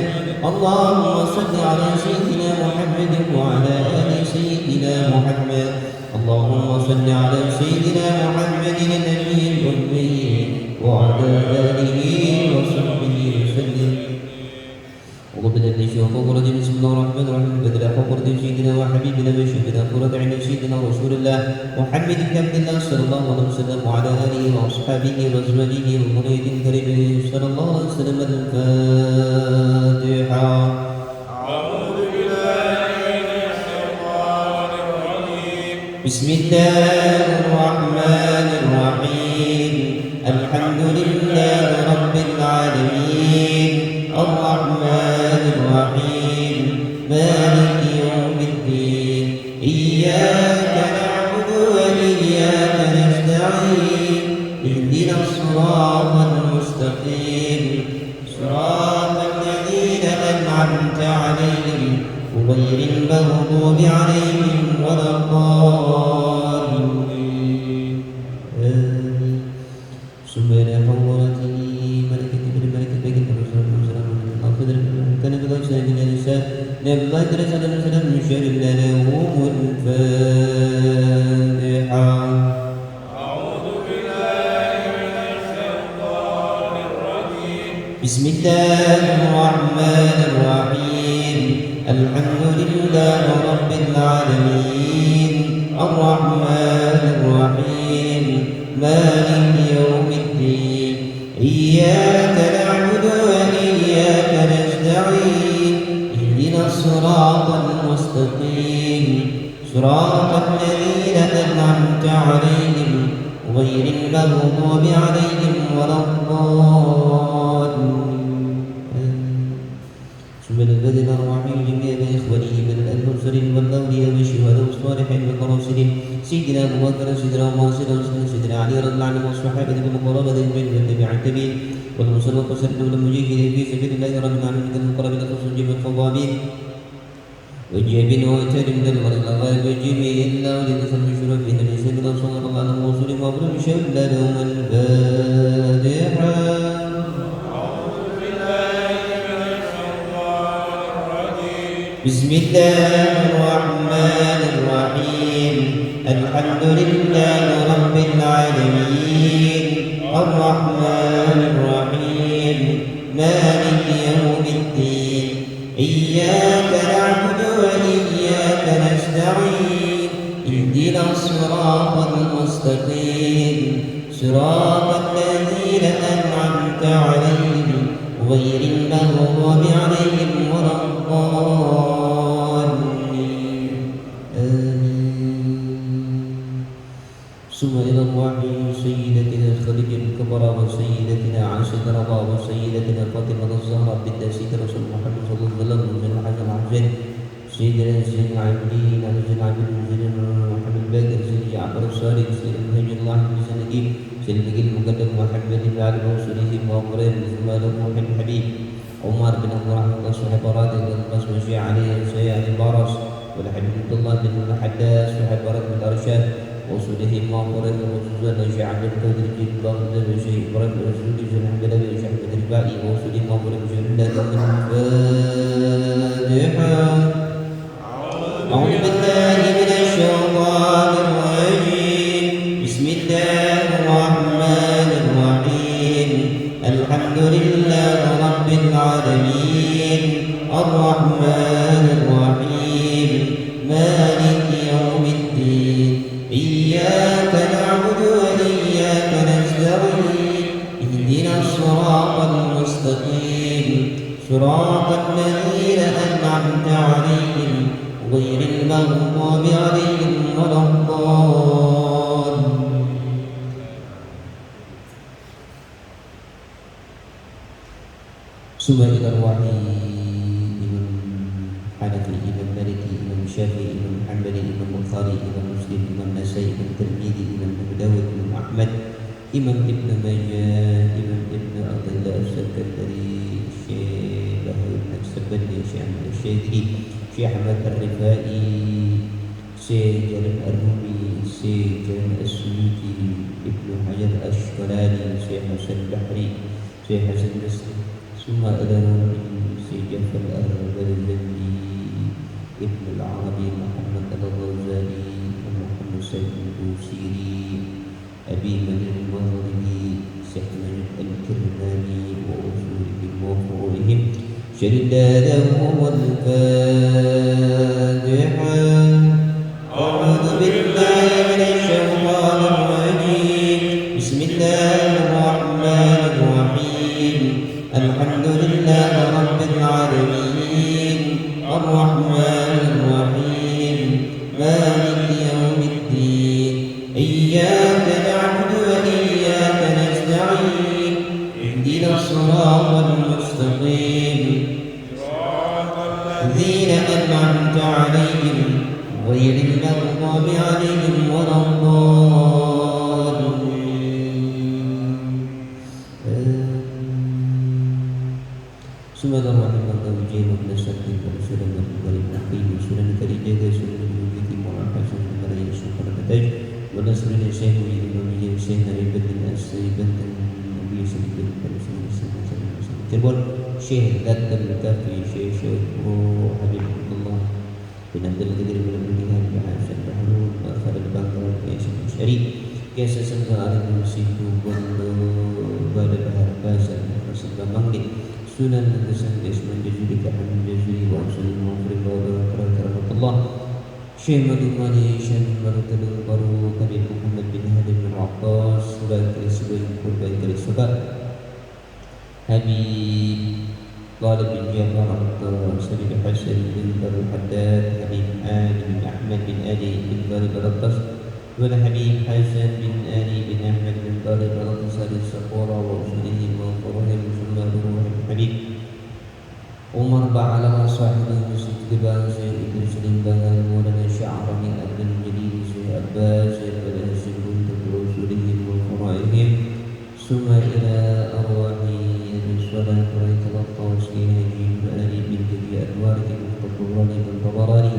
[SPEAKER 2] اللهم صل على سيدنا محمد وعلى آل سيدنا محمد. اللهم صل على سيدنا محمد النبي الأمي وعلى آله وصحبه وسلم. وقبل أن نشوف قرة بسم الله الرحمن الرحيم بدل قرة سيدنا وحبيبنا وشهدنا قرة عند سيدنا رسول الله محمد بن عبد الله صلى الله عليه وسلم وعلى آله وأصحابه وأزواجه وذريته الكريمين صلى الله عليه وسلم. الفاتحة.
[SPEAKER 1] أعوذ بالله من الشيطان الرجيم.
[SPEAKER 2] بسم الله الرحمن الرحيم. الحمد لله رب العالمين الرحمن الرحيم مالك يوم الدين. إياك نعبد وإياك نستعين. اهدنا الصراط المستقيم صراط الذين أنعمت عليهم غير المغضوب عليهم ولا الضالين. آمين. سبحان حضرته ملكة بالملكة بين الرسول والسلام كان بضيف سيدنا النساء نبي الله درس على السلام من شر الله الفاتحة.
[SPEAKER 1] أعوذ بالله من الشيطان الرجيم.
[SPEAKER 2] بسم الله الرحمن الرحيم. الحمد لله رب العالمين الرحمن الرحيم مالك يوم الدين. إياك نعبد وإياك نستعين. اهدنا الصراط المستقيم صراط الذين أنعمت عليهم غير المغضوب عليهم ولا الضالين. سبحان الذي الرحيم جميع إخوانه من المرسلين والأولياء والشهداء والصالحين والراشدين سيدنا أبو بكر سيدنا عمر سيدنا علي رضي الله عنهم والصحابة والقرابة من تبع التابعين والمسلمين والمسلمين والمجاهدين في سبيل الله رب العالمين المقربين خصوصا جميع الفضابين وجابين وتارم من الغائب وجميع الله لنسل بشرف في نبي سيدنا صلى الله عليه وسلم وابن بشهد لهم الفاتحة. بسم الله الرحمن الرحيم. الحمد لله رب العالمين الرحمن الرحيم مالك يوم الدين. إياك نعبد وإياك نستعين. اهدنا الصراط المستقيم صراط الذين أنعمت عليهم غير المغضوب عليهم ولا الضالين. آمين. ثم إلى الله سيدتنا خديجة الكبرى وسيدتنا عائشة رضا وسيدتنا فاطمة الزهراء بنت سيد رسول محمد صلى الله عليه وسلم من الحسن الحسين سيدنا زين العابدين زين العابدين زين محمد الباقر سيد جعفر الصادق سيد منهج الله بن سندي سيد النبي المقدم محمد بن علي ورسوله وقرين زمان روح الحبيب عمر بن عبد الرحمن وصحبه راتب القاسم وشيع عليه وسيع البارس والحبيب عبد الله بن الحداس وحب رد بن الارشاد وصوله مغفرة وسوزان وشيع عبد القادر جيد الله وشيع برد وسوله جل حمد الله وشيع عبد الرباعي وصوله مغفرة وشيع الله الفاتحة. أعوذ بالله من الشيطان الرجيم. بسم الله الرحمن الرحيم. الحمد لله رب الرحمن الرحيم مالك يوم الدين إياك نعبد وإياك نستعين اهدنا الصراط المستقيم صراط الذين أنعمت عليهم غير المغضوب عليهم ولا الضالين. ثم إلى الوحي إمام حنفي إمام مالكي إمام شافعي إمام حنبلي إمام بخاري إمام مسلم إمام نسائي إمام ترمذي إمام أبو داود إمام أحمد إمام ابن ماجه إمام ابن عبد الله السكندري الشيخ بهاء بن السبني الشيخ أحمد الشاذلي الشيخ أحمد الرفائي الشيخ جلال الرومي الشيخ جلال السيوطي ابن حجر الأشقلاني الشيخ حسن البحري الشيخ حسن البصري ثم إلى الشيخ جعفر البرزنجي ابن العربي محمد الغزالي ومحمد سيد البوصيري أبي مجد المغربي الشيخ مجد الكرماني وأصولهم وفروعهم شدادهم الفاتحة. أعوذ بالله من الشيطان الرجيم بسم الله الرحمن الرحيم الحمد لله رب العالمين الرحمن الرحيم مالك يوم الدين إياك نعبد وإياك نستعين اهدنا الصراط المستقيم الذين أنعمت عليهم غير المغضوب عليهم ولا الضالين. Subhanallah ujian berdasar dari surat Al-Qarim Al-Qaim surat Al-Qarim surat Al-Qaim Mu'afah surat Al-Qarim surat Al-Qaim wala surat Al-Syekh wa Imam Syekh Naribat Al-Asribat Nabi Sallallahu Alaihi Wasallam Cirebon Syekh Dat Al-Kafi Syekh Habib Abdullah bin Abdul Qadir bin Abdul Qadir bin Hasan Bahrul Ma'afar Al-Bangkal Syekh Syarif Kiasa Sangka Alim Situ Bada Bahar Basar Masjid Bambangdik Sunan Al-Hasan Isman Jazuli Kahan Jazuli wa Salim wa Afrika wa Rahmatullah Syekh Madumani Syekh Marutul Baru Kabir Muhammad bin Hadim bin Aqqas Surat Al-Subhan Kurban Al-Subhan Habib Talib bin Jafar Al-Muqtar Sayyid Hasan bin Baru Haddad Habib Ali bin Ahmad bin Ali bin Talib Al-Attas Wala Habib Hasan bin Ali bin Ahmad bin Talib Al-Attas Al-Saqura wa Usulihim wa Furuhim Habib Umar Ba'ala Sahibi Musid Kibal Syekh Idris Limbangan Maulana Sya'rani Abdul Jalil Syekh Abbas Syekh Bala Syekh Usulihim wa Furaihim Summa ila arwahi Salat wa italaqqa Syekh Haji Ba'ali bin Jabi Adwar Muqtaburani bin Tabarani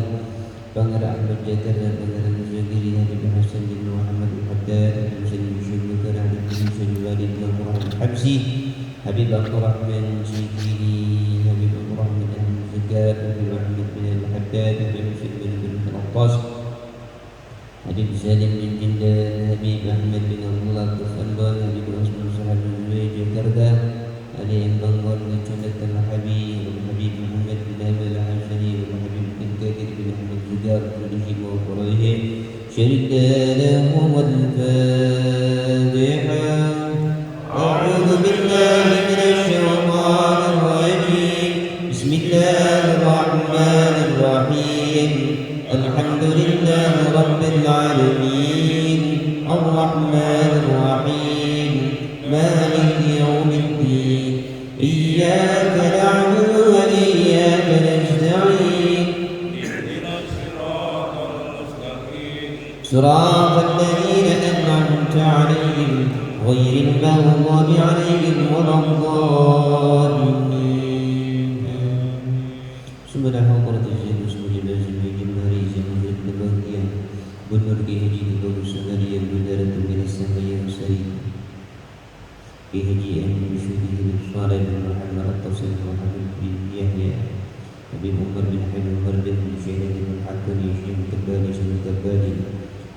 [SPEAKER 2] Bangara Ahmad Jadar Bangara Muzagiri Habib Hasan bin Muhammad Al-Haddad Habib Syekh Bukar Habib Syekh Walid bin Muhammad Habsi Habib Abdul Rahman Jikiri Habib Abdul Rahman Al-Zakat Habib Ahmad bin Al-Haddad Habib Syed bin Al-Attas Habib Salim bin Jindal Habib Ahmad bin Abdullah Al-Anbar Habib Osman Sahab bin Jakarta Ali Bangor Nacional Al-Habib Habib Muhammad bin Ahmad Al-Hashani Habib bin Kadir bin Ahmad Zugar Al-Hib wa Quraihi Syaridah wal-Fatiha. أعوذ بالله من الشيطان الرجيم بسم الله الرحمن الرحيم الحمد لله رب العالمين الرحمن الرحيم مالك يوم الدين إياك نعبد وإياك نستعين
[SPEAKER 1] اهدنا الصراط المستقيم
[SPEAKER 2] صراط الذين أنعمت عليهم غير المغضوب عليهم ولا الضالين. سبحان حضرة الشيخ اسمه لازم جمهوري زمن النبوية بنور كهجي تدور السنرية البدارة من السمية السرية كهجي أهل بشهده الصالح بن محمد التصل محمد بن يحيى أبي عمر بن حبيب عمر بن شهيد بن الحكمي شيخ الكبالي شيخ الكبالي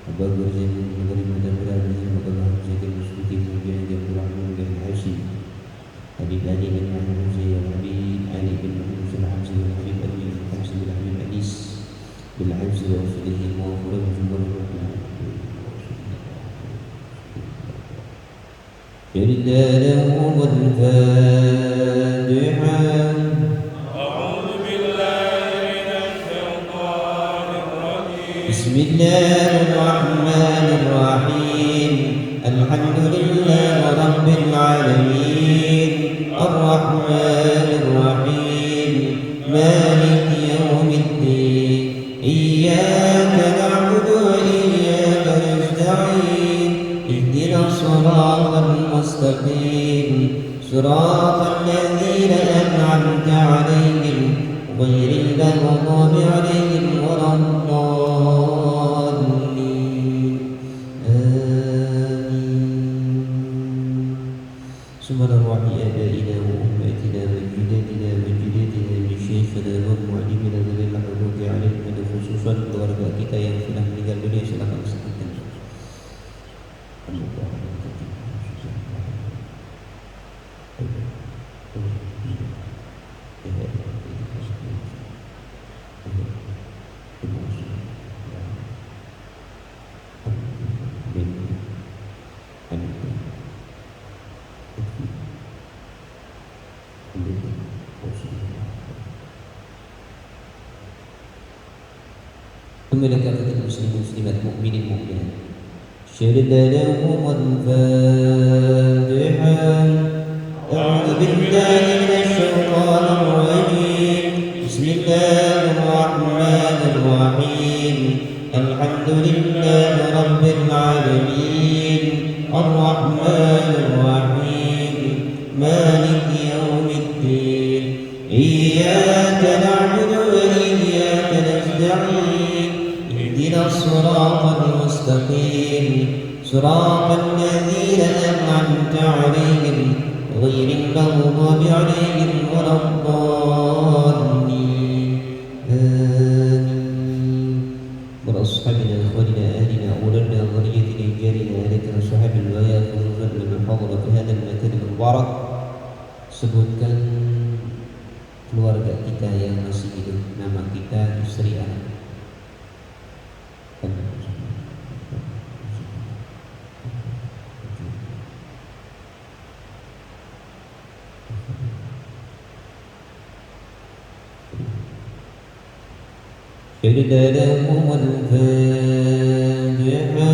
[SPEAKER 2] أبا برزين بن مغرب بن دمران بن مقام زيد المسلوكي بن جهد بن رحمن بن الحاشي حبيب علي بن محمد زي حبيب علي بن محمد بن حمزة بن حبيب وصلهم وفرجهم لله الفاتحة.
[SPEAKER 1] أعوذ بالله من الشيطان الرجيم.
[SPEAKER 2] بسم الله الرحمن الرحيم. الحمد لله رب العالمين الرحمن الرحيم مالك يوم الدين إياك نعبد وإياك نستعين اهدنا الصراط المستقيم صراط الذين أنعمت عليهم غير المغضوب عليهم ولا الضالين آمين. سبحان الله آبائنا وأمهاتنا وجداتنا وجداتنا وشيخنا ومعلمنا ذوي الحقوق عليهم خصوصا keluarga kita yang sudah meninggal dunia, silakan sebutkan. Memiliki muslim muslimat mukminin mukminat. Syarida lahum al-Fatihah. A'udzu billahi minasy syaithanir rajim. Bismillahir rahmanir rahim. Alhamdulillahi rabbil alamin. Ar-rahmanir rahim. Maliki yaumiddin. Iyyaka na'budu wa iyyaka nasta'in. اهدنا الصراط المستقيم صراط الذين أنعمت عليهم غير المغضوب عليهم ولا الضالين آمين. ولأصحابنا إخواننا أهلنا أولادنا ذريتنا جارنا ذكر صاحب الولاية خصوصا لمن حضر في هذا المكان المبارك. Sebutkan keluarga kita yang masih hidup, nama kita, istri, anak. شهد لهم الفاتحة.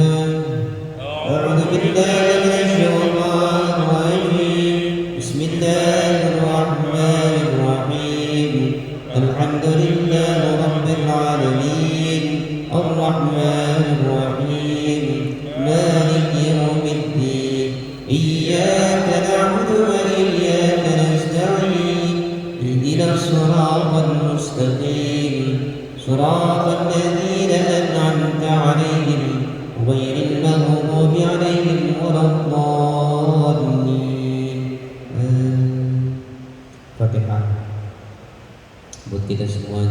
[SPEAKER 2] أعوذ بالله من الشيطان الرجيم. بسم الله الرحمن الرحيم. الحمد لله رب العالمين الرحمن الرحيم مالك يوم الدين إياك نعبد وإياك نستعين اهدنا الصراط المستقيم صراط الذين أنعمت عليهم غير المغضوب عليهم ولا الضالين. Fatihah buat kita semua,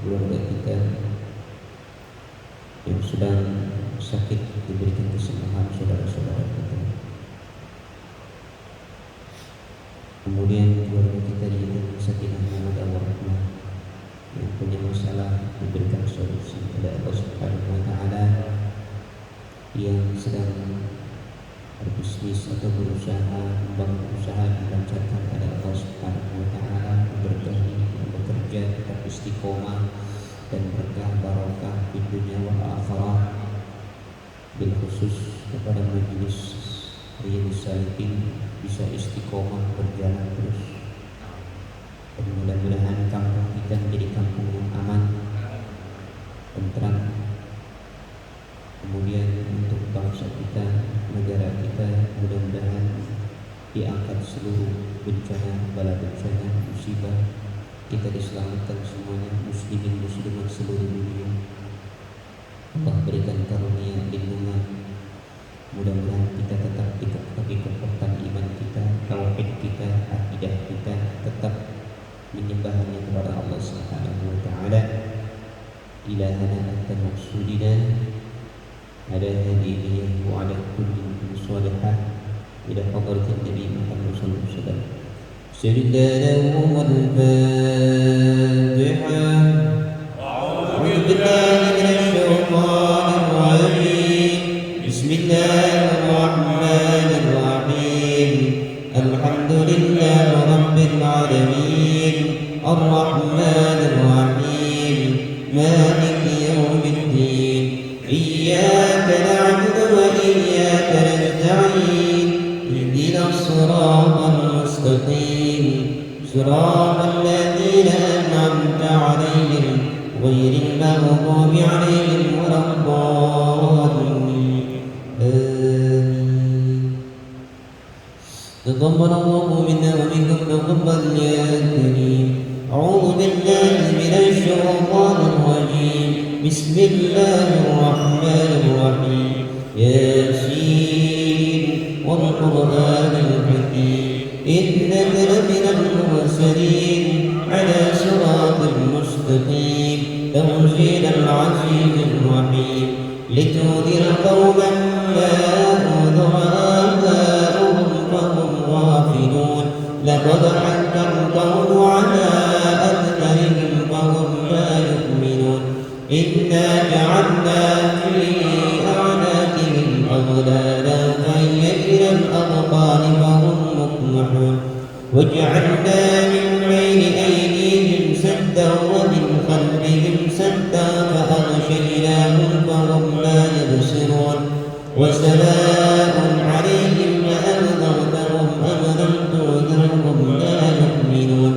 [SPEAKER 2] keluarga kita yang sedang sakit diberikan kesembuhan, saudara-saudara kita. Kemudian keluarga kita diberikan sakinah mawaddah warahmah, yang punya masalah diberikan solusi oleh Allah Subhanahu wa taala, yang sedang berbisnis atau berusaha membangun usaha dilancarkan oleh Allah Subhanahu wa taala, berkahi yang bekerja tetap istiqomah dan berkah barokah di dunia wal akhirah. Bil khusus kepada majelis Riyadhus Shalihin bisa istiqomah berjalan terus, dan mudah-mudahan kampung kita menjadi kampung yang aman, tentram. Kemudian untuk bangsa kita, negara kita, mudah-mudahan diangkat seluruh bencana, bala bencana, musibah, kita diselamatkan semuanya, muslimin muslimat seluruh dunia. Allah berikan karunia lindungan. Mudah-mudahan kita tetap dikokohkan iman kita, tauhid kita, akidah kita, tetap menyembah hanya kepada Allah Subhanahu wa taala. Ilahana anta maqsudina ala hadhihi wa ala kulli salihah ila hadratin Nabi Muhammad sallallahu alaihi wasallam. Syahidallahu wal Fatihah. A'udzu billahi minasy الرحمن الرحيم مالك يوم الدين إياك نعبد وإياك نستعين اهدنا الصراط المستقيم صراط الذين أنعمت عليهم غير المغضوب عليهم ولا الضالين آمين. تقبل الله منا ومنكم تقبل يا كريم. أعوذ بالله من الشيطان الرجيم بسم الله الرحمن الرحيم ياسين والقرآن الحكيم إنك لمن المرسلين على صراط مستقيم تنزيل العزيز الرحيم لتنذر قوما ما أنذر آباؤهم فهم غافلون لقد حق القول على أكثرهم فهم لا يؤمنون إنا جعلنا في أعناقهم أغلالا فهي إلى الأذقان فهم مقمحون وجعلنا من بين أيديهم سدا ومن خلفهم سدا فأغشيناهم فهم لا يبصرون وسواء عليهم أأنذرتهم أم لم تنذرهم لا يؤمنون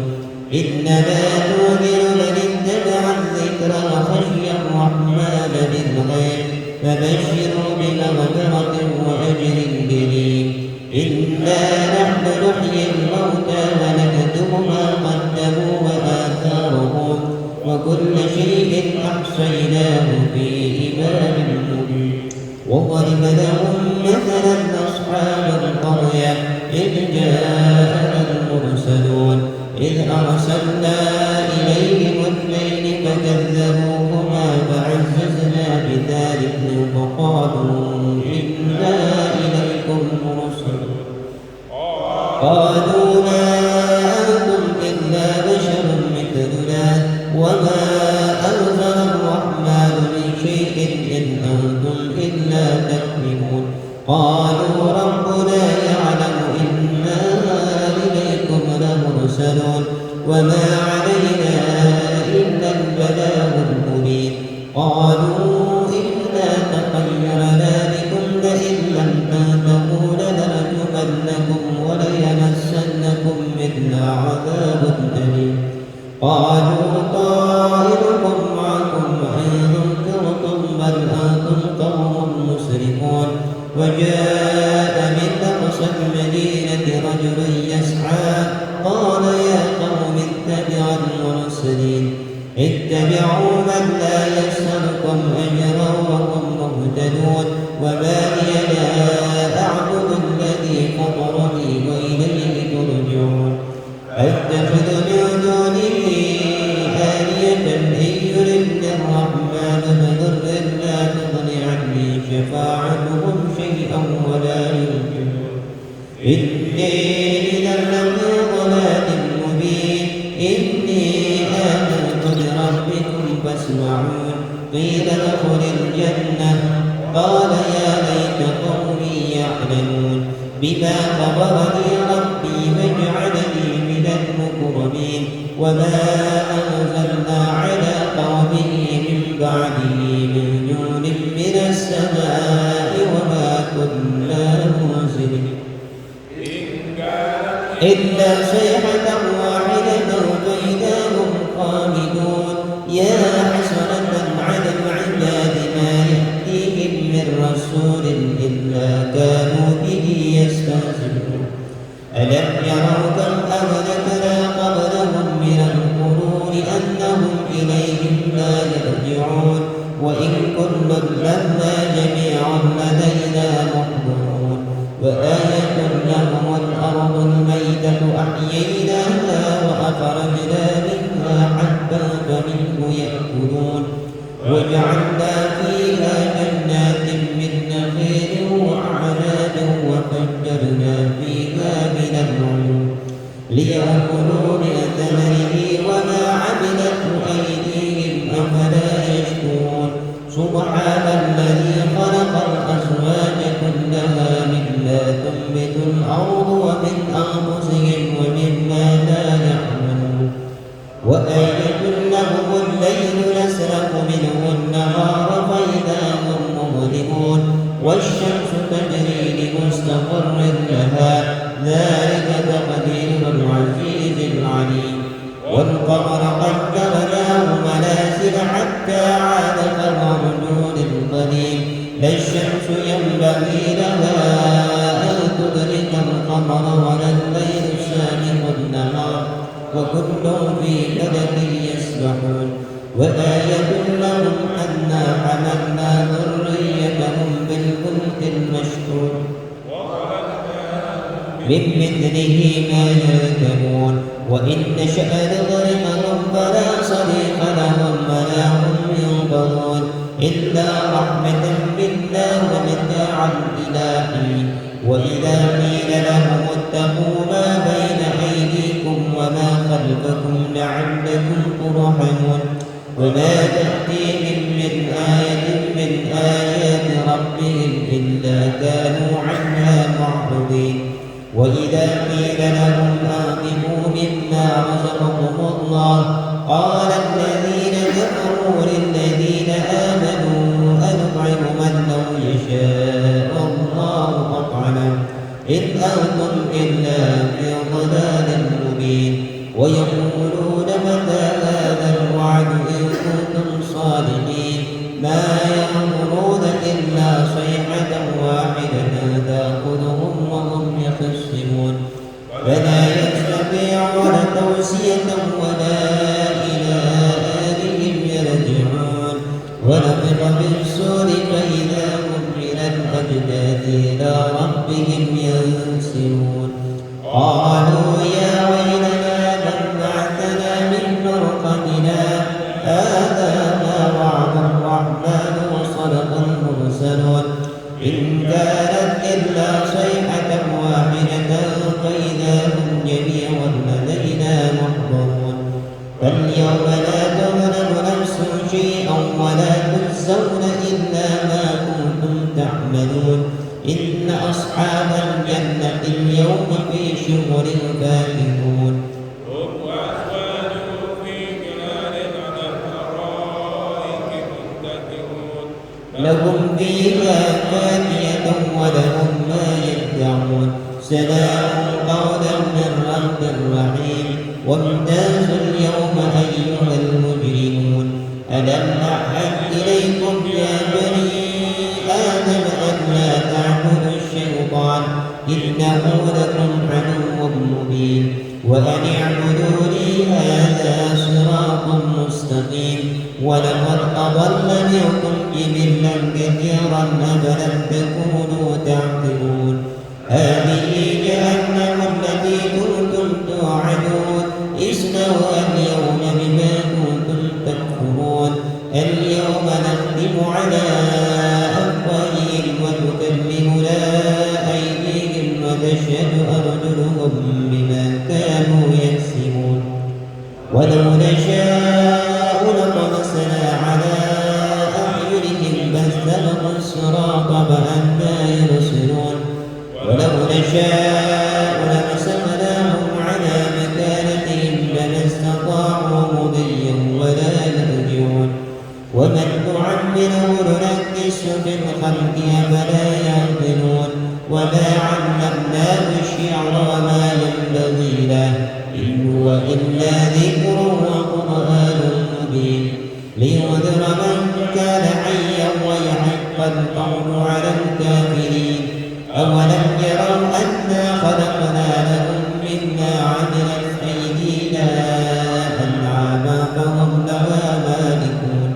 [SPEAKER 2] إنما تنذر من اتبع الذكر وخشي الرحمن بالغيب فبشره بمغفرة وأجر كريم إنا نحن نحيي الموتى ونكتب ما قدموا وآثارهم وكل شيء أحصيناه في إمام مبين وضرب لهم مثلا أصحاب القرية إذ جاء المرسلون إذ أرسلنا إليهم اثنين فكذبوهما فعززنا بثالث فقالوا إنا إليكم مرسلون قالوا ما أنتم إلا بشر مثلنا وما أنزل الرحمن من شيء إن أنتم إلا تكذبون قالوا ربنا يعلم إنا إليكم لمرسلون وما علينا إلا البلاغ المبين قالوا إنا تطيرنا بكم لئن لم تنتهوا لنرجمنكم وليمسنكم منا عذاب أليم قالوا طائركم معكم إن ذكرتم بل أنتم قوم مسرفون وجاء من أقصى المدينة رجل يسعى قال يا قوم اتبعوا المرسلين اتبعوا من لا يسألكم أجرا وهم مهتدون وما لي لا أعبد الذي فطرني وإليه ترجعون أتخذ من دونه آلية إن يردني الرحمن بضر لا تغن عني شفاعتهم شيئا ولا ينجون إني إذا لفي ضلال مبين إني آمنت بربكم فاسمعون قيل ادخل الجنة قال يا ليت قومي يعلمون بما غفرني ربي واجعلني من المكرمين وما أنزلنا على قومه من بعده من جود من السماء وما كنا منزلين إلا صيحة واحدة فإذا هم خامدون يا حسرة على العباد ما يأتيهم من رسول إلا كانوا به يستهزئون ألم يروا كم أهلكنا قبلهم من القرون أنهم إليهم لا يرجعون وإن كل لما جميعا لدينا محضرون وآية لهم الأرض الميتة أحييناها وأخرجنا منها حبا فمنه يأكلون وجعلنا فيها جنات من نخيل وأعناب وفجرنا فيها من العيون ليأكلوا من ثمره وما عملته أيديهم أفلا يشكرون سبحان الذي خلق الأزواج كلها مما تنبت الأرض ومن أنفسهم ومما لا يعلمون وآية لهم الليل نسلخ منه النهار فإذا هم مظلمون والشمس تجري لمستقر لها ذلك تقدير العزيز العليم والقمر قدرناه منازل حتى عاد كالعرجون القديم لا الشمس ينبغي لها أن تدرك القمر ولا الليل سابق النهار وكل في فلك يسبحون وآية لهم أنا حملنا ذريتهم بالفلك المشحون من مثله ما يركبون وإن نشأ نغرقهم فلا صريخ لهم ولا هم ينقذون إلا رحمة منا ومتاعا إلى حين وإذا قيل لهم اتقوا ما بين أيديكم وما خلفكم لعلكم ترحمون وما تأتيهم من آية من آيات ربهم إلا كانوا عنها معرضين وإذا قيل لهم أنفقوا مما رزقكم الله قال الذين كفروا للذين آمنوا أنطعم من لو يشاء الله أطعمه إن أنتم إلا في ضلال مبين ويقولون متى هذا الوعد إن كنتم صادقين ما يأمرون إلا صيحة واحدة تأخذهم وهم يخصمون فلا يستطيعون توصية ولا إلى أهلهم يرجعون ونفخ بالصور فإذا هم من الأجداث إلى ربهم ينسلون قالوا يا ويلنا من بعثنا من مرقدنا هذا ما وعد الرحمن وصدق المرسلون إن كانت إلا صيحة واحدة فإذا هم جميعا لدينا محضرون فاليوم لا تظلم نفس شيئا ولا تجزون إلا ما كنتم تعملون إن أصحاب الجنة اليوم في شغل فاكهون
[SPEAKER 1] هم وأزواجهم في ظلال على الأرائك متكئون
[SPEAKER 2] لهم فيها فاكهة ولهم ما يدعون سلام قولا من رب رحيم وامتازوا اليوم أيها المجرمون ألم أعهد إليكم يا بني آدم أن لا تعبدوا الشيطان إنه لكم عدو مبين وأن اعبدوني هذا صراط مستقيم ولقد أضل منكم جبلا كثيرا أفلم تكونوا تعقلون هذه جهنم التي كنتم توعدون اصلوها اليوم بما كنتم تكفرون اليوم نختم على أفواههم وتكلمنا أيديهم وتشهد أرجلهم بما كانوا يكسبون ولو نشاء لطمسنا على أعينهم فاستبقوا الصراط فأنى يبصرون ولو نشاء لمسخناهم على مكانتهم فما استطاعوا مضيا ولا يرجعون ومن نعمره ننكسه في الخلق أفلا يعقلون وما علمناه الشعر وما ينبغي له إن هو إلا ذكر وقرآن مبين لينذر من كان حيا ويحق القول على الكافرين أولم يروا أنا خلقنا لهم مما عملت أيدينا أنعاما فهم لها مالكون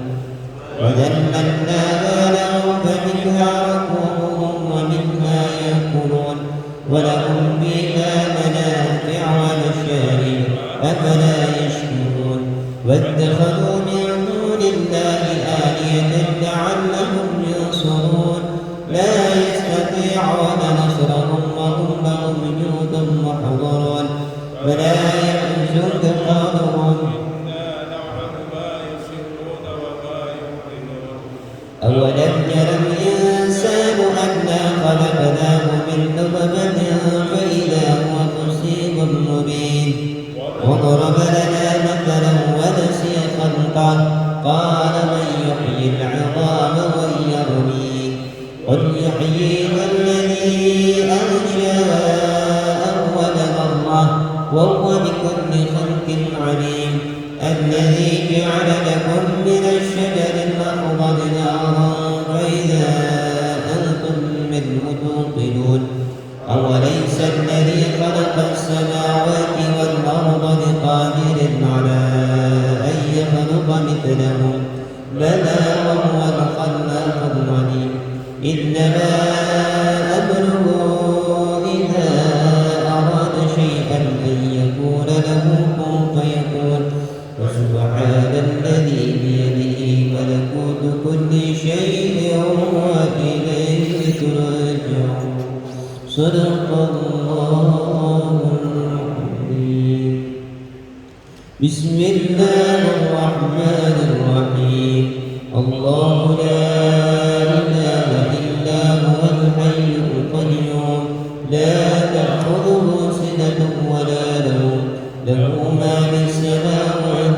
[SPEAKER 2] وذللناها لهم فمنها ركوبهم ومنها يأكلون ولهم فيها منافع ومشارب أفلا يشكرون واتخذوا من دون الله آلهة لعلهم ينصرون لا يستطيعون نصرهم وهم لهم جند محضرون ولا يحزنك قولهم أولم ير الإنسان أنا خلقناه من نطفة فإذا هو خصيم مبين وضرب لنا مثلا يحيي الذي أنشأ أول مرة وهو بكل خلق عليم الذي جعل لكم من الشجر الأخضر نارا فإذا أنتم منه توقدون أوليس الذي خلق السماوات والأرض بقادر على أن يخلق مثلهم بلى وهو الخلاق العليم إنما أمره إذا أراد شيئا أن يقول له كن فيكون وسبحان الذي بيده ملكوت كل شيء وإليه ترجعون صدق الله العظيم بسم الله الرحمن الرحيم الله لا إله إلا هو الحي القيوم لا تأخذه سنة ولا نوم له ما في السماوات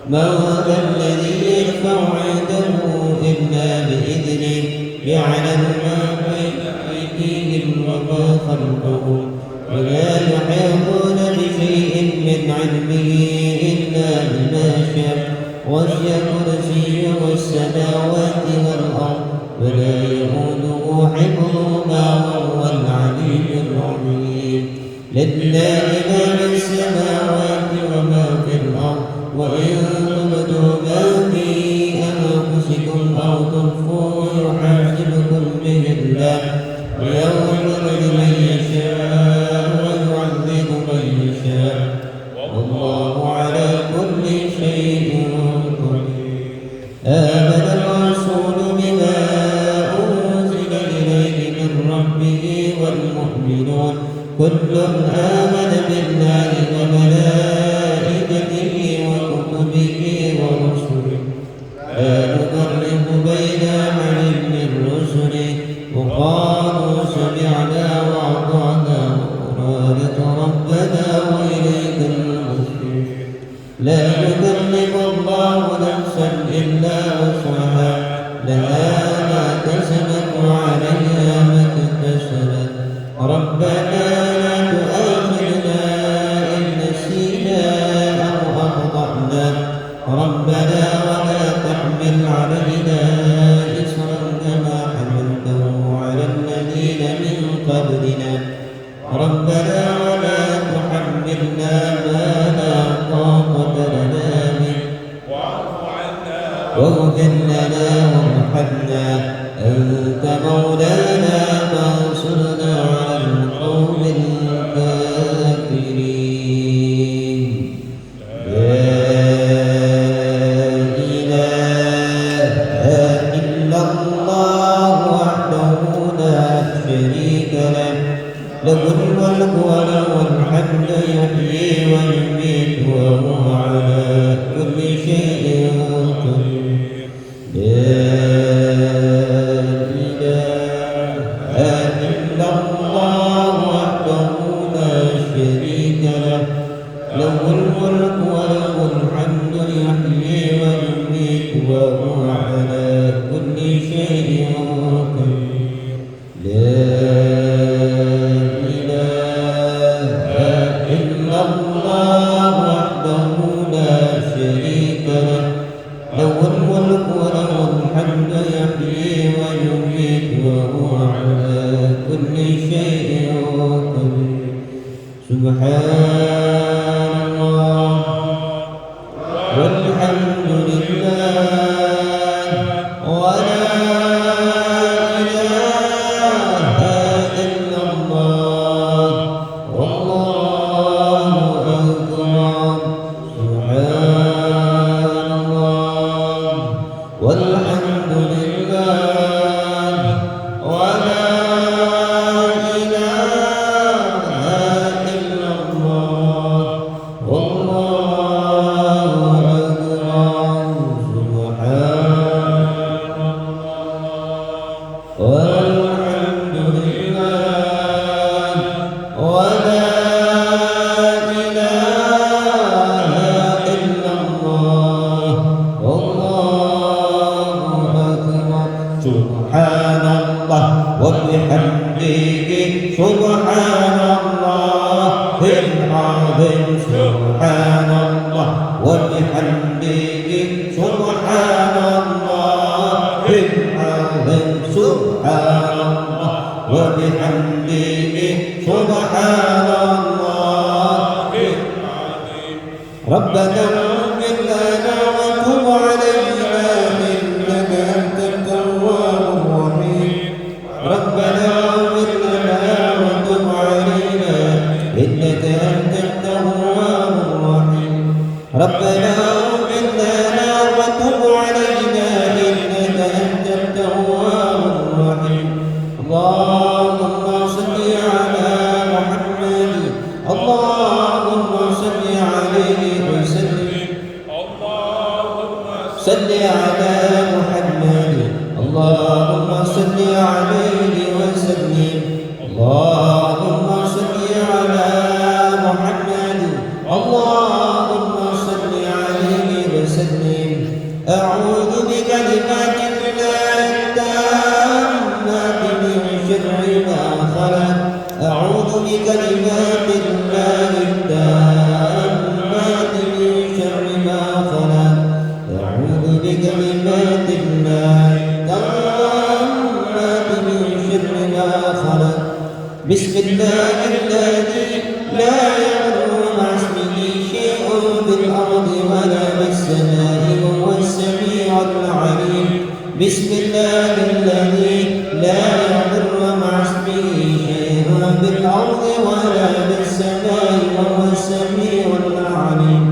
[SPEAKER 2] من ذا الذي يشفع عنده إلا بإذنه يعلم ما بين أيديهم وما خلفهم ولا يحيطون بشيء من علمه إلا بما شاء وسع كرسيه السماوات والأرض ولا يؤوده حفظهما وهو العلي العظيم لله ما في السماوات وما في الأرض وإن تبدوا ما في أنفسكم أو تخفوه يحاسبكم به الله ويغفر لمن يشاء ويعذب من يشاء والله على كل شيء قدير آمن الرسول بما أنزل إليه من ربه والمؤمنون كل آمن بالله وملائكته وكتبه ورسله لا نفرق بين أحد من رسله وقالوا سمعنا وأطعنا غفرانك ربنا وإليك المصير لا يكلف الله نفسا إلا وسعها لها ما كسبت وعليها ما اكتسبت ربنا لا تؤاخذنا إن نسينا أو أخطأنا ربنا ولا تحمل علينا إصرا كما حملته على الذين من قبلنا ربنا ولا تحملنا ما لا طاقة لنا به واغفر لنا وارحمنا أنت مولانا فانصرنا على القوم الكافرين لا إله إلا الله وحده لا شريك له له الملك وله الحمد يحيي ويميت وهو على كل شيء قدير لا إله إلا الله وحده لا شريك له له الملك وله الحمد يحيي ويميت وهو على كل شيء قدير لا إله إلا الله وحده لا شريك له له الملك وله الحمد يحيي ويميت وهو على كل شيء قدير سبحان الله والحمد لله ولا إله إلا الله والله أكبر سبحان الله والحمد لله ولا إله إلا الله سبحان الله العظيم سبحان الله وبحمده سبحان الله العظيم سبحان الله وبحمده سبحان الله العظيم ربنا اغفر لنا وتب علينا إنك أنت التواب الرحيم ربنا اغفر لنا وتب علينا إنك أنت التواب الرحيم ربنا اغفر لنا وتب علينا إنك أنت التواب الرحيم اللهم صل على محمد اللهم صل عليه وسلم صل على محمد اللهم صل عليه وسلم اللهم صل على محمد اللهم صل عليه وسلم أعوذ بكلمات الله التامات من شر ما خلق أعوذ بكلمات الله التامات من شر ما خلق أعوذ بكلمات الله التامات من شر ما خلق بسم الله الذي لا يضر مع اسمه شيء في الأرض ولا في السماء وهو السميع العليم بسم الله الذي لا يضر مع اسمه شيء في الأرض ولا في السماء وهو السميع العليم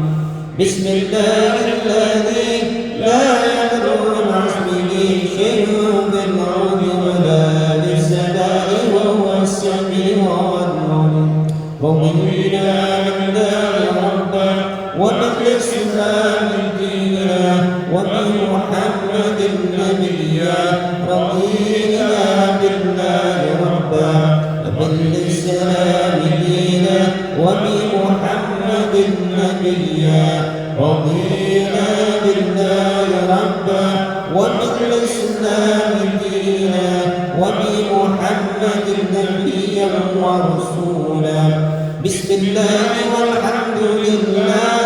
[SPEAKER 2] بسم الله الذي لا يضر مع اسمه شيء في الأرض ولا في السماء وهو السميع العليم رضينا بالله ربا وبالإسلام دينا وبمحمد نبيا رضينا بالله ربا وبالإسلام دينا وبمحمد نبيا رضينا بالله ربا وبالإسلام دينا وبمحمد نبيا ورسولا بسم الله والحمد لله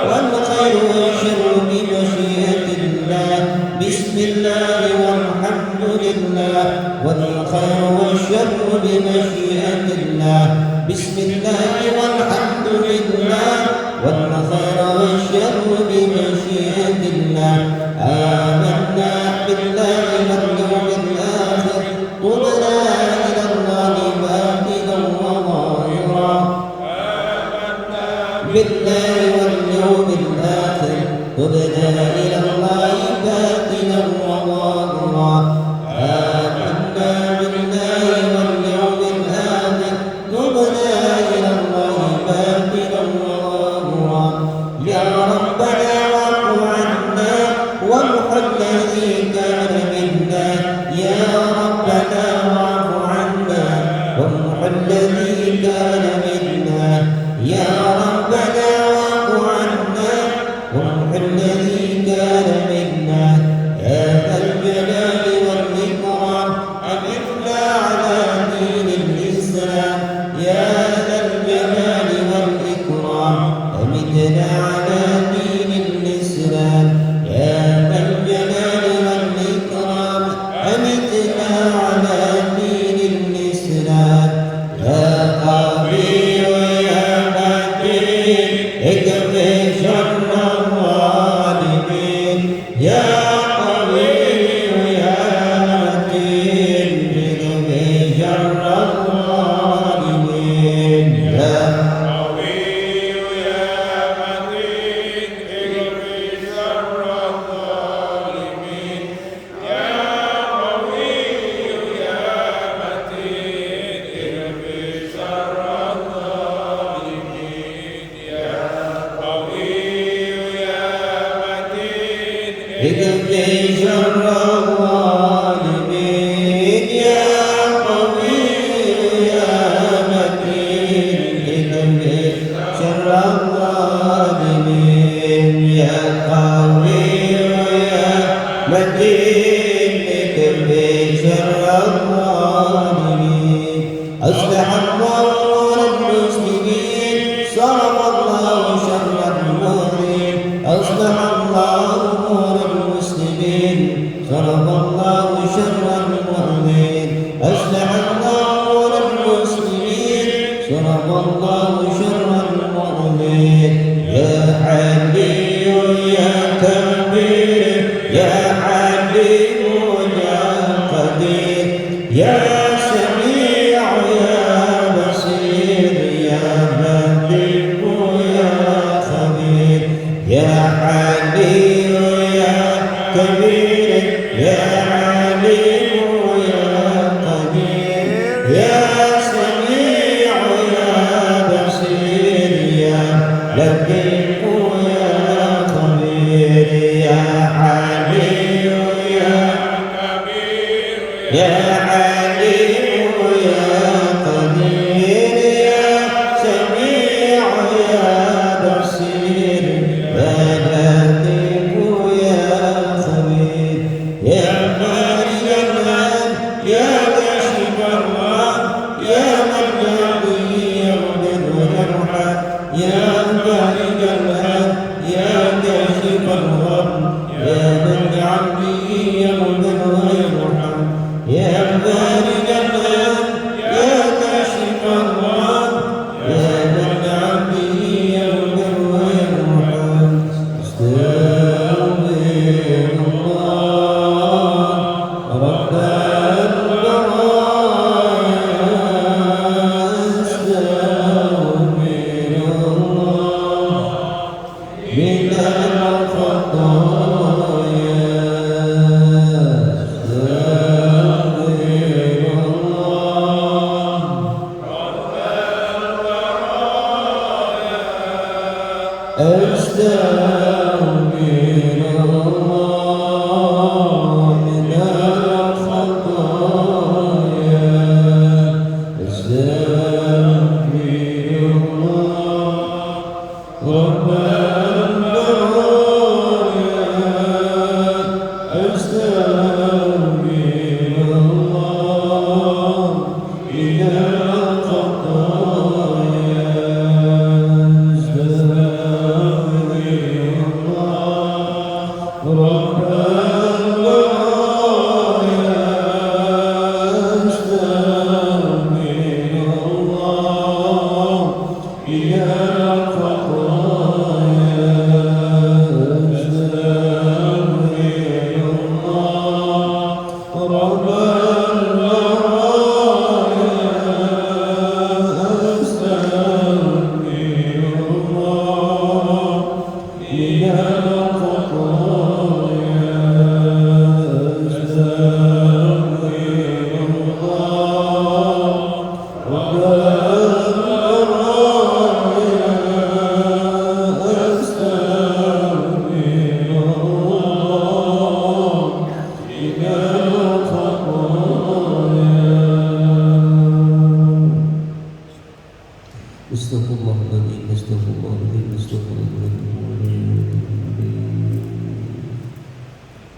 [SPEAKER 2] والخير والشر بمشيئة الله بسم الله والحمد لله والخير والشر بمشيئة الله بسم الله والحمد لله والخير والشر بمشيئة الله آمنا بالله واليوم الآخر قلنا إلى الله باطلا وظاهرا بالله واليوم الآخر تبنا إلى الله باطلا وظاهرا آمنا بالله واليوم الآخر تبنا إلى الله باطلا وظاهرا يا ربنا واعف عنا وامح الذي كان منا يا ربنا واعف عنا وامح الذي كان منا يا ربنا واعف عنا وامح الذي كان منا يا ذا الجلال والإكرام أمتنا على دين الإسلام يا ذا الجلال والإكرام أمتنا على دين الإسلام يا ذا الجلال والإكرام أمتنا على دين الإسلام يا قوي يا متين أصلح الله المسلمين صرف الله شر المؤمنين أصلح الله المسلمين صرف الله شر المؤمنين أصلح الله المسلمين صرف الله شر المؤمنين يا علي يا كبير يا عليم يا قدير يا سميع يا بصير يا لطيف يا خبير يا علي يا كبير يا عليم يا قدير يا سميع يا بصير يا لطيف يا خبير يا علي يا
[SPEAKER 1] كبير
[SPEAKER 2] يا عليم يا قدير يا سميع يا بصير يا لطيف يا خبير يا خالق الآن يا كاشف الغم يا من به يغفر ويرحم يا خالق الآن يا كاشف الغم يا من به يغفر ويرحم يا خالق الآن يا كاشف الغم يا من به يغفر ويرحم استغفر الله رب البرايا استغفر الله من الخطايا أستغفر الله من الخطايا أستغفر الله رب البرايا أستغفر الله من الخطايا رب البرايا أستغفر الله يا خطايا أستغفر الله رب البرايا أستغفر الله يا Astaghfirullahaladzim, astaghfirullahaladzim, astaghfirullahaladzim.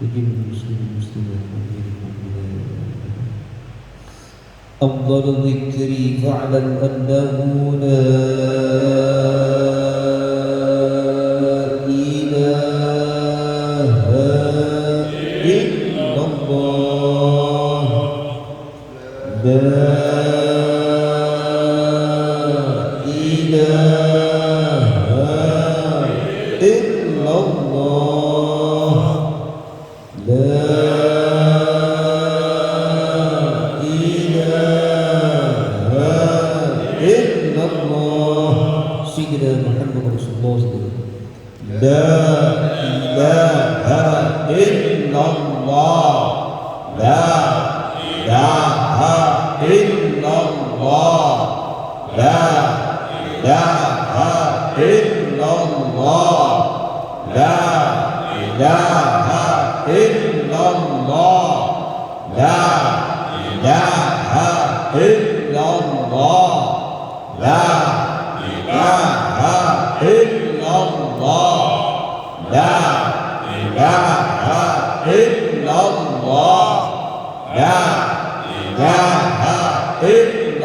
[SPEAKER 2] Ujim muslim-muslimat أفضل الذكر فاعلم أنه لا إله إلا الله لا إله إلا الله لا سيدنا محمد رسول الله لا إله إلا الله لا إله إلا الله لا إله إلا الله لا إله إلا الله لا إله إلا الله لا إله إلا الله لا إله إلا الله لا إله إلا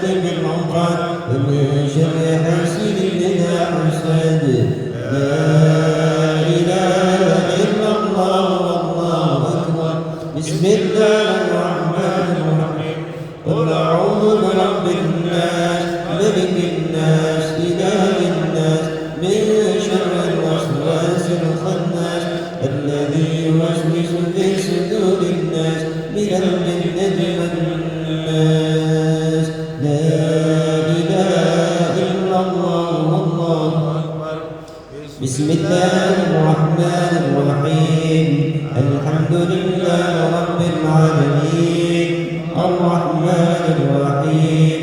[SPEAKER 2] الحسد بالعقد ومن شر حاسد إذا حسد. لا إله إلا الله والله أكبر. بسم الله الرحمن الرحيم. قل أعوذ برب الناس ملك الناس إله الناس من شر الوسواس الخناس الذي يوسوس في صدور الناس من الجنة والناس. لا إله إلا الله والله أكبر. بسم الله الرحمن الرحيم. الحمد لله رب العالمين الرحمن الرحيم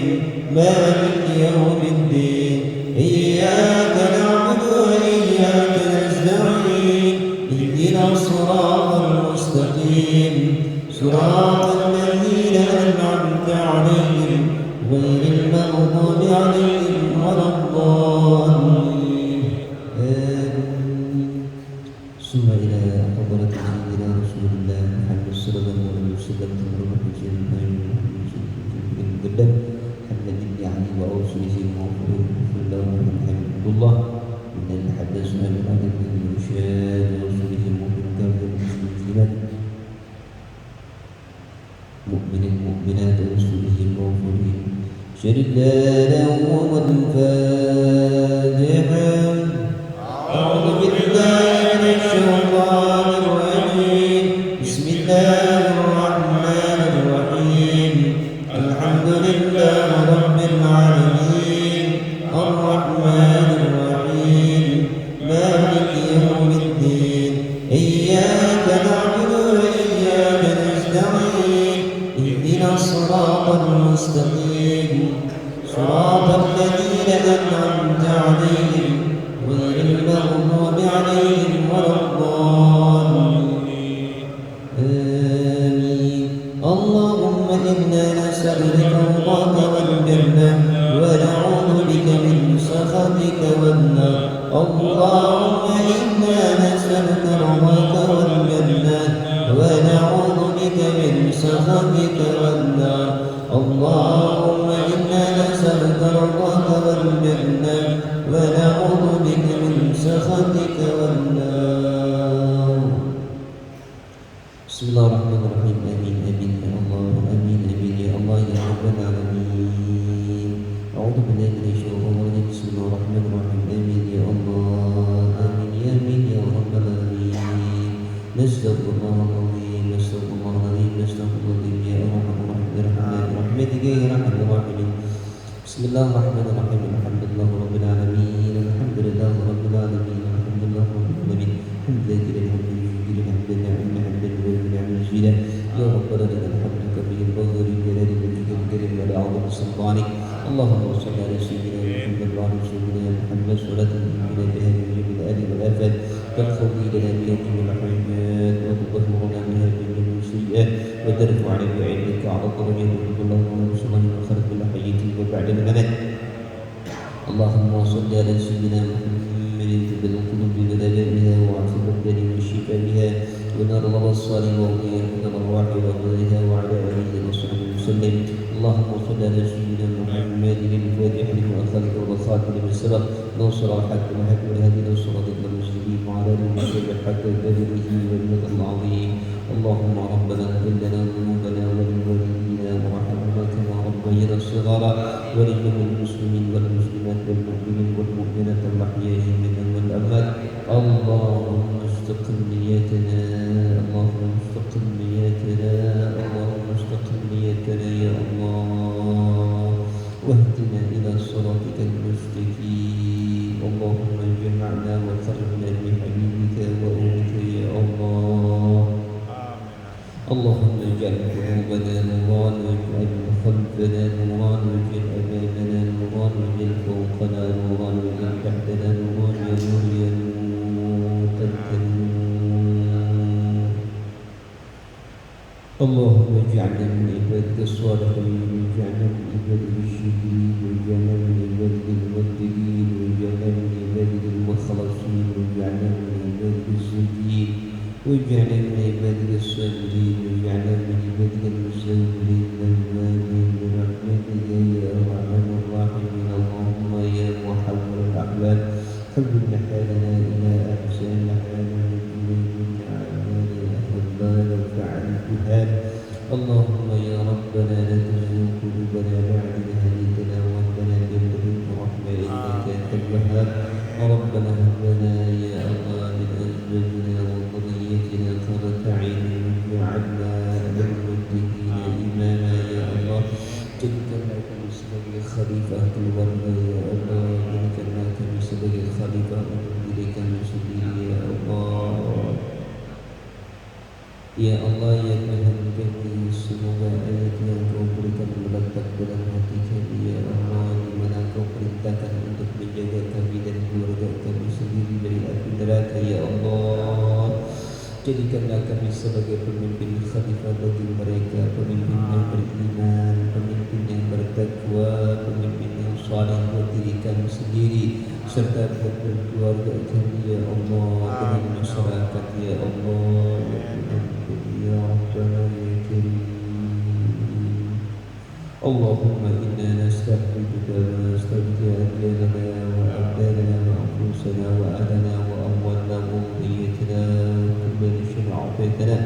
[SPEAKER 2] مالك يوم الدين. إياك نعبد وإياك نستعين. اهدنا الصراط المستقيم صراط الذين أنعمت عليهم غير المغضوب عليهم ولا الضالين. ثم إلى حضرة سيدنا رسول الله محمد صلى الله عليه وسلم تمرة سيدنا القدم محمد بن علي وأوصله المغفور في الله محمد الله من الحدث عن الأدب والإرشاد ورسوله المؤمن المسلمات مؤمن المؤمنات ورسوله المغفورين. شر الله والفاتحة. أعوذ بالله من الشيطان الرجيم. بسم الله الرحمن الرحيم. الحمد لله رب العالمين الرحمن الرحيم مالك يوم الدين. إياك نعبد وإياك نستعين. اهدنا الصراط المستقيم صراط الذين أنعمت عليهم غير المغضوب عليهم ولا الضالين. آمين. اللهم إنا نسألك رضاك والجنة ونعوذ بك من سخطك والنار. اللهم إنا نسألك رضاك والجنة ونعوذ بك من سخطك والنار. اللهم إنا نسألك رضاك والجنة ونعوذ بك من سخطك والنار. بسم الله الرحمن الرحيم. آمين آمين يا الله آمين آمين يا الله يا رب العالمين. أعوذ بالله من الشيطان الرجيم. بسم الله الرحمن الرحيم. آمين يا الله آمين يا آمين يا رب العالمين. نستغفر الله العظيم نستغفر الله العظيم نستغفر الله العظيم يا أرحم الراحمين برحمتك يا أرحم الراحمين. بسم الله الرحمن الرحيم. الحمد لله رب العالمين الحمد لله رب العالمين الحمد لله رب العالمين. حمدا لله الحمد لله حمدا نعما حمدا ونعما جزيلا يا ربنا لك الحمد كما ينبغي لجلال وجهك الكريم ولعظيم سلطانك. اللهم صل على سيدنا محمد وعلى سيدنا محمد صلاة تنجينا بها من جميع الآل والآفات تقضي لنا بها جميع الحاجات وتطهرنا بها من جميع السيئات وترفع على بعلمك على الدرجات اللهم صل على خير كل حياة وبعد الممات. اللهم صل على سيدنا محمد طب القلوب ودلائلها وعافية الأبدان وشفائها ونار الأبصار وضياء من الأرواح وغيرها وعلى آله وصحبه وسلم. اللهم صل على سيدنا محمد الفاتح لما أخذك والخاتم لما سبق ناصر الحق والهدى والهدي إلى صراطك المستقيم وعلى آله وصحبه حتى قدره والمدى العظيم. اللهم ربنا اغفر لنا ذنوبنا ولوالدينا وارحمنا كما ربينا صغارا ولجميع المسلمين والمسلمات والمؤمنين والمؤمنات الأحياء منهم والأموات. اللهم استقم نياتنا اللهم استقم نياتنا اللهم استقم نياتنا يا الله واهدنا إلى صراطك المستقيم. اللهم اجمعنا وفرحنا بحبيبك وأمك يا الله. اللهم اجعل قلوبنا نورا واجعل خلفنا نورا واجعل أمامنا نورا واجعل فوقنا نورا واجعل تحتنا نورا يا نور يا نور أنت النور. اللهم اجعلنا من عبادك الصالحين واجعلنا من عبادك الشاكرين واجعلنا من عبادك المتقين واجعلنا من عبادك المخلصين واجعلنا من عبادك الزاكين واجعلنا من عبادك الصابرين واجعلنا من عبادك المستغفرين برحمتك يا حول حالنا إلى أحسن حال من أعمال الأحباء وفعلتها اللهم يا ربنا لا تزغ قلوبنا بعد إذ هديتنا وهب لنا من لدنك رحمة إنك أنت الوهاب ربنا هب لنا يا الله من أزواجنا وذريتنا قرة أعين واجعلنا للمتقين إماما يا الله jadikanlah kami sebagai khalifah keluarga ya Allah jadikanlah kami sebagai khalifah untuk diri kami sendiri ya Allah ya Allah ya Tuhan kami semoga ayat yang kau berikan melekat dalam hati kami ya Allah di mana kau perintahkan untuk menjaga kami dan keluarga kami sendiri dari api neraka ya Allah jadikanlah kami sebagai pemimpin khalifah bagi mereka pemimpin yang beriman pemimpin yang bertakwa pemimpin yang saleh buat diri kami sendiri serta buat keluarga kami ya Allah dengan masyarakat ya Allah ya Tuhan ya Rabbana ya Karim Allahumma inna nastaghfiruka wa nastaghfiruka lana wa abdana wa anfusana wa adana wa amwalna wa dhurriyyatina عافيتنا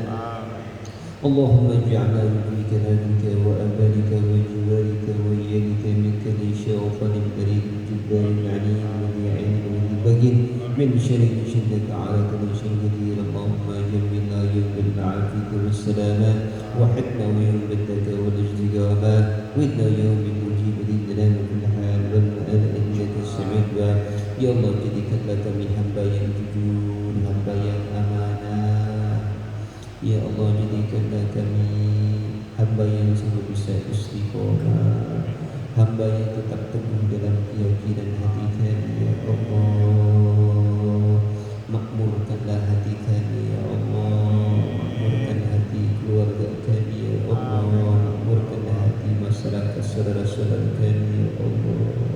[SPEAKER 2] اللهم اجعلنا في كلامك وأمالك وجوارك ويدك من كل شيطان بريد جبار عليم وذي علم وذي بغي من شر شدك على كل شيء قدير اللهم جملنا يوم العافية والسلامة وحدنا ويوم بدك ونجدك وما ودنا يوم المجيب لنا من كل حال والمآل إنك السميع يا الله جدك لك من hamba yang jujur hamba yang amanah ya Allah jadikanlah kami hamba yang sungguh bisa istiqomah hamba yang tetap teguh dalam keyakinan hati kami ya Allah makmurkanlah hati kami ya Allah makmurkan hati keluarga kami ya Allah makmurkanlah hati masyarakat saudara-saudara kami ya Allah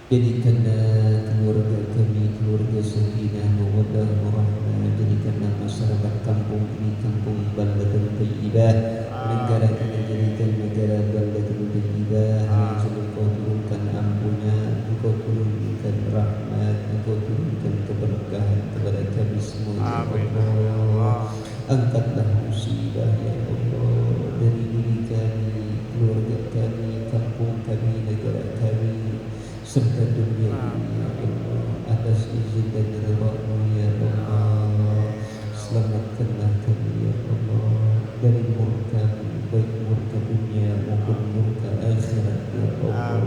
[SPEAKER 2] jadikanlah keluarga kami keluarga sakinah mawaddah warahmah jadikanlah masyarakat kampung ini kampung baldatun thayyibah negara kita jadikan negara baldatun thayyibah yang selalu kau turunkan ampunan engkau turunkan rahmat engkau turunkan keberkahan kepada kami semua ya Allah angkatlah musibah ya Allah dari diri kami keluarga kami kampung kami negara kami serta dunia ini ya Allah atas izin dan ridha-Mu ya Allah selamatkanlah kami ya Allah dari murka baik murka dunia maupun murka akhirat ya Allah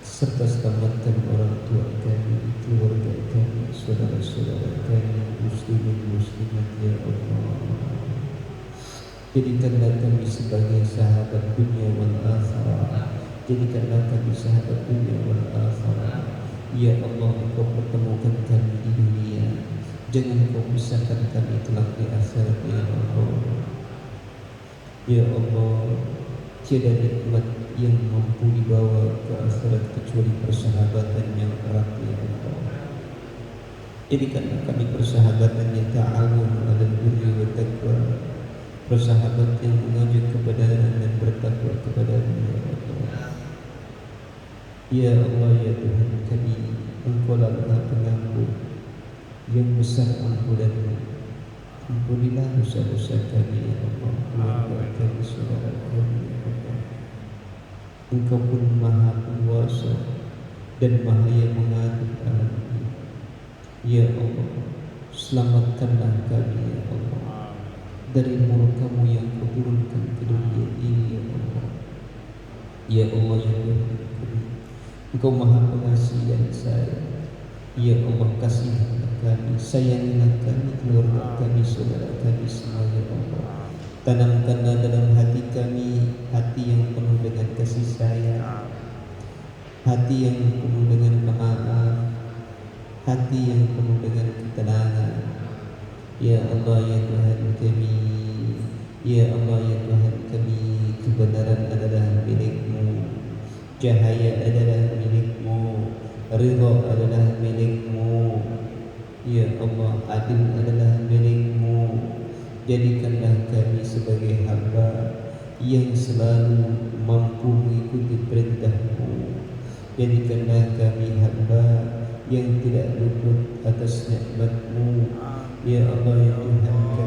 [SPEAKER 2] serta selamatkan orang tua kami keluarga kami saudara-saudara kami muslimin muslimat ya Allah jadikanlah kami sebagai sahabat dunia wal akhirah jadikanlah kami sahabat dunia wal akhirah ya Allah engkau pertemukan kami di dunia jangan engkau pisahkan kami kelak di akhirat ya Allah ya Allah tiada nikmat yang mampu dibawa ke akhirat kecuali persahabatan yang erat ya Allah jadikanlah kami persahabatan yang ta'awun alal birri wa taqwa persahabat yang mengajak kebenaran dan bertakwa kepada-Mu ya Allah ya Allah ya Tuhan kami Engkau lah pengampun yang besar ampunan-Mu ampunilah dosa-dosa kami ya Allah keluarga kami saudara kami ya Allah Engkau pun maha kuasa dan maha yang mengatur alam ini ya Allah selamatkanlah kami ya Allah dari murka-Mu yang Kau turunkan ke dunia ini ya Allah ya Allah ya Tuhan Engkau maha pengasih dan sayang ya Allah kasihilah kami sayangilah kami keluarga kami saudara kami semua ya Allah tanamkanlah dalam hati kami hati yang penuh dengan kasih sayang hati yang penuh dengan pemaaf hati yang penuh dengan ketenangan ya Allah ya Tuhan kami ya Allah ya Tuhan kami kebenaran adalah milik-Mu cahaya adalah milik-Mu ridha adalah milik-Mu ya Allah adil adalah milik-Mu jadikanlah kami sebagai hamba yang selalu mampu mengikuti perintah-Mu Jadikanlah kami hamba yang tidak luput atas nikmat-Mu. Ya Allah ya Tuhan kami,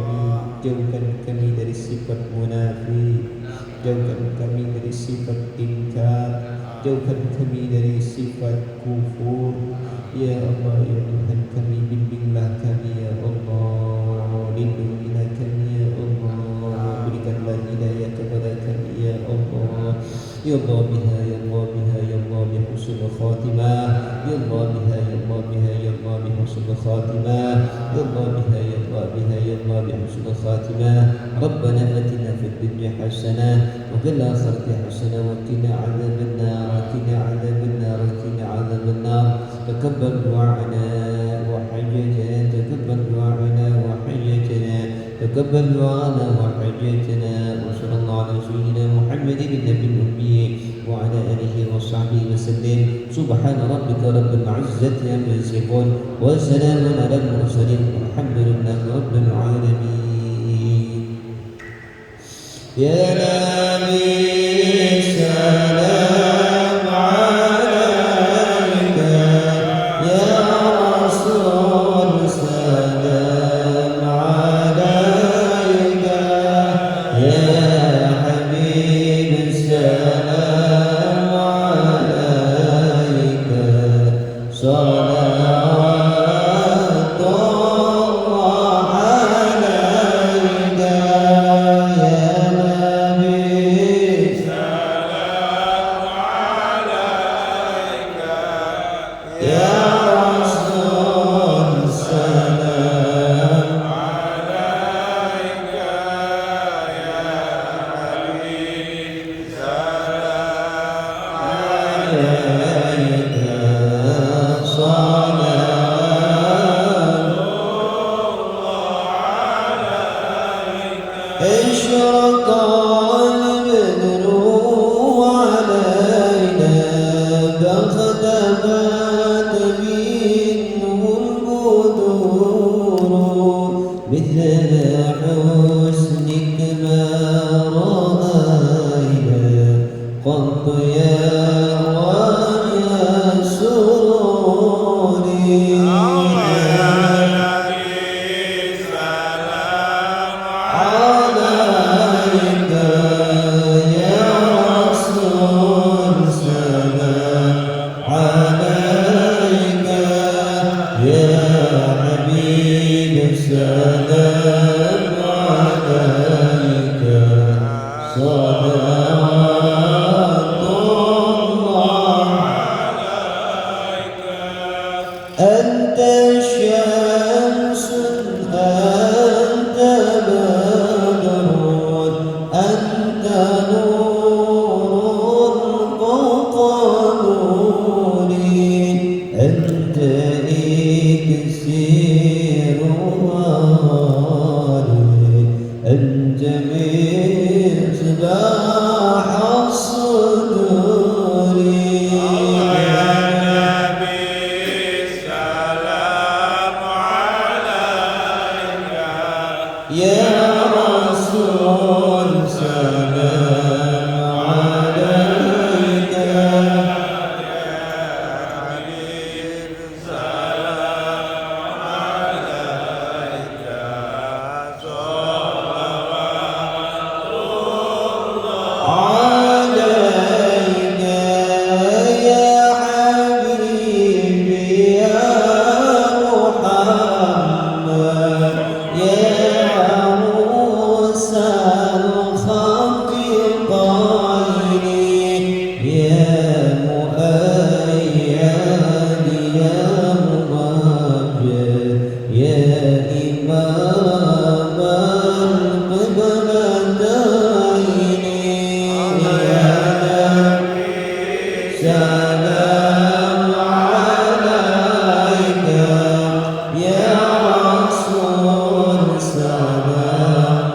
[SPEAKER 2] jauhkan kami dari sifat munafik, jauhkan kami dari sifat ingkar, jauhkan kami dari sifat kufur. Ya Allah ya Tuhan kami, bimbinglah kami ya Allah, lindungilah kami ya Allah, berikanlah hidayah kepada kami ya Allah. Ya Allah biha ya Allah biha ya Allah bi husnul khatimah. Ya Allah biha ya Allah biha ya Allah bi husnul khatimah. Ya Allah biha ya Allah biha ya Allah bi husnul khatimah. Rabbana atina fid dunya hasanah wa fil akhirati hasanah wa qina adzaban nar. Qina adzaban nar. Qina adzaban nar. Taqabbal du'ana wa hajjatana. Taqabbal du'ana wa hajjatana. تقبل دعاءنا وحجتنا. وصلى الله على سيدنا محمد النبي الأمي وعلى آله وصحبه وسلم. سبحان ربك رب العزة عما يصفون وسلام على المرسلين والحمد لله رب العالمين. يا نبي سلام عليك. يا رسول سلام عليك. يا حبيب السلام عليك. صلوات الله عليك. يا نبي
[SPEAKER 1] سلام عليك.
[SPEAKER 2] يا رسول سلام
[SPEAKER 1] عليك. يا حبيب سلام
[SPEAKER 2] عليك. صلوات اشرق البدر علينا فاختفت منه البدور مثل حسنك ما رأينا قط يا وجه سروري. عليك يا رسول سلام عليك. يا حبيب سلام عليك. صلوات الله أنت شمس أنت بدر أنت نور فوق نوري. أنت إكسير وارد. أنت مصباح الصدور.
[SPEAKER 1] يا نبي سلام عليك.
[SPEAKER 2] يا رسول سلام عليك.
[SPEAKER 1] حبيب سلام عليك. صلوات الله
[SPEAKER 2] عليك يا حبيبي يا محمد. يا موسى الخفقين. يا مؤيد يا ممجد. يا إمام القبلتين. يا نبي سلام عليك. يا رسول سلام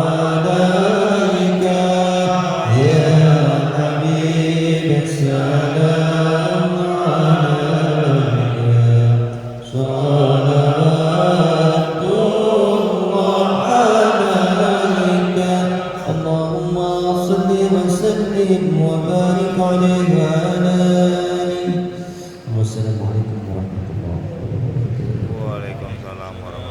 [SPEAKER 2] عليك. يا حبيب سلام عليك. صلوات الله عليك. اللهم صل وسلم وبارك عليه وعلى آله Wassalamualaikum warahmatullahi wabarakatuh.
[SPEAKER 1] Waalaikumsalam warahmatullahi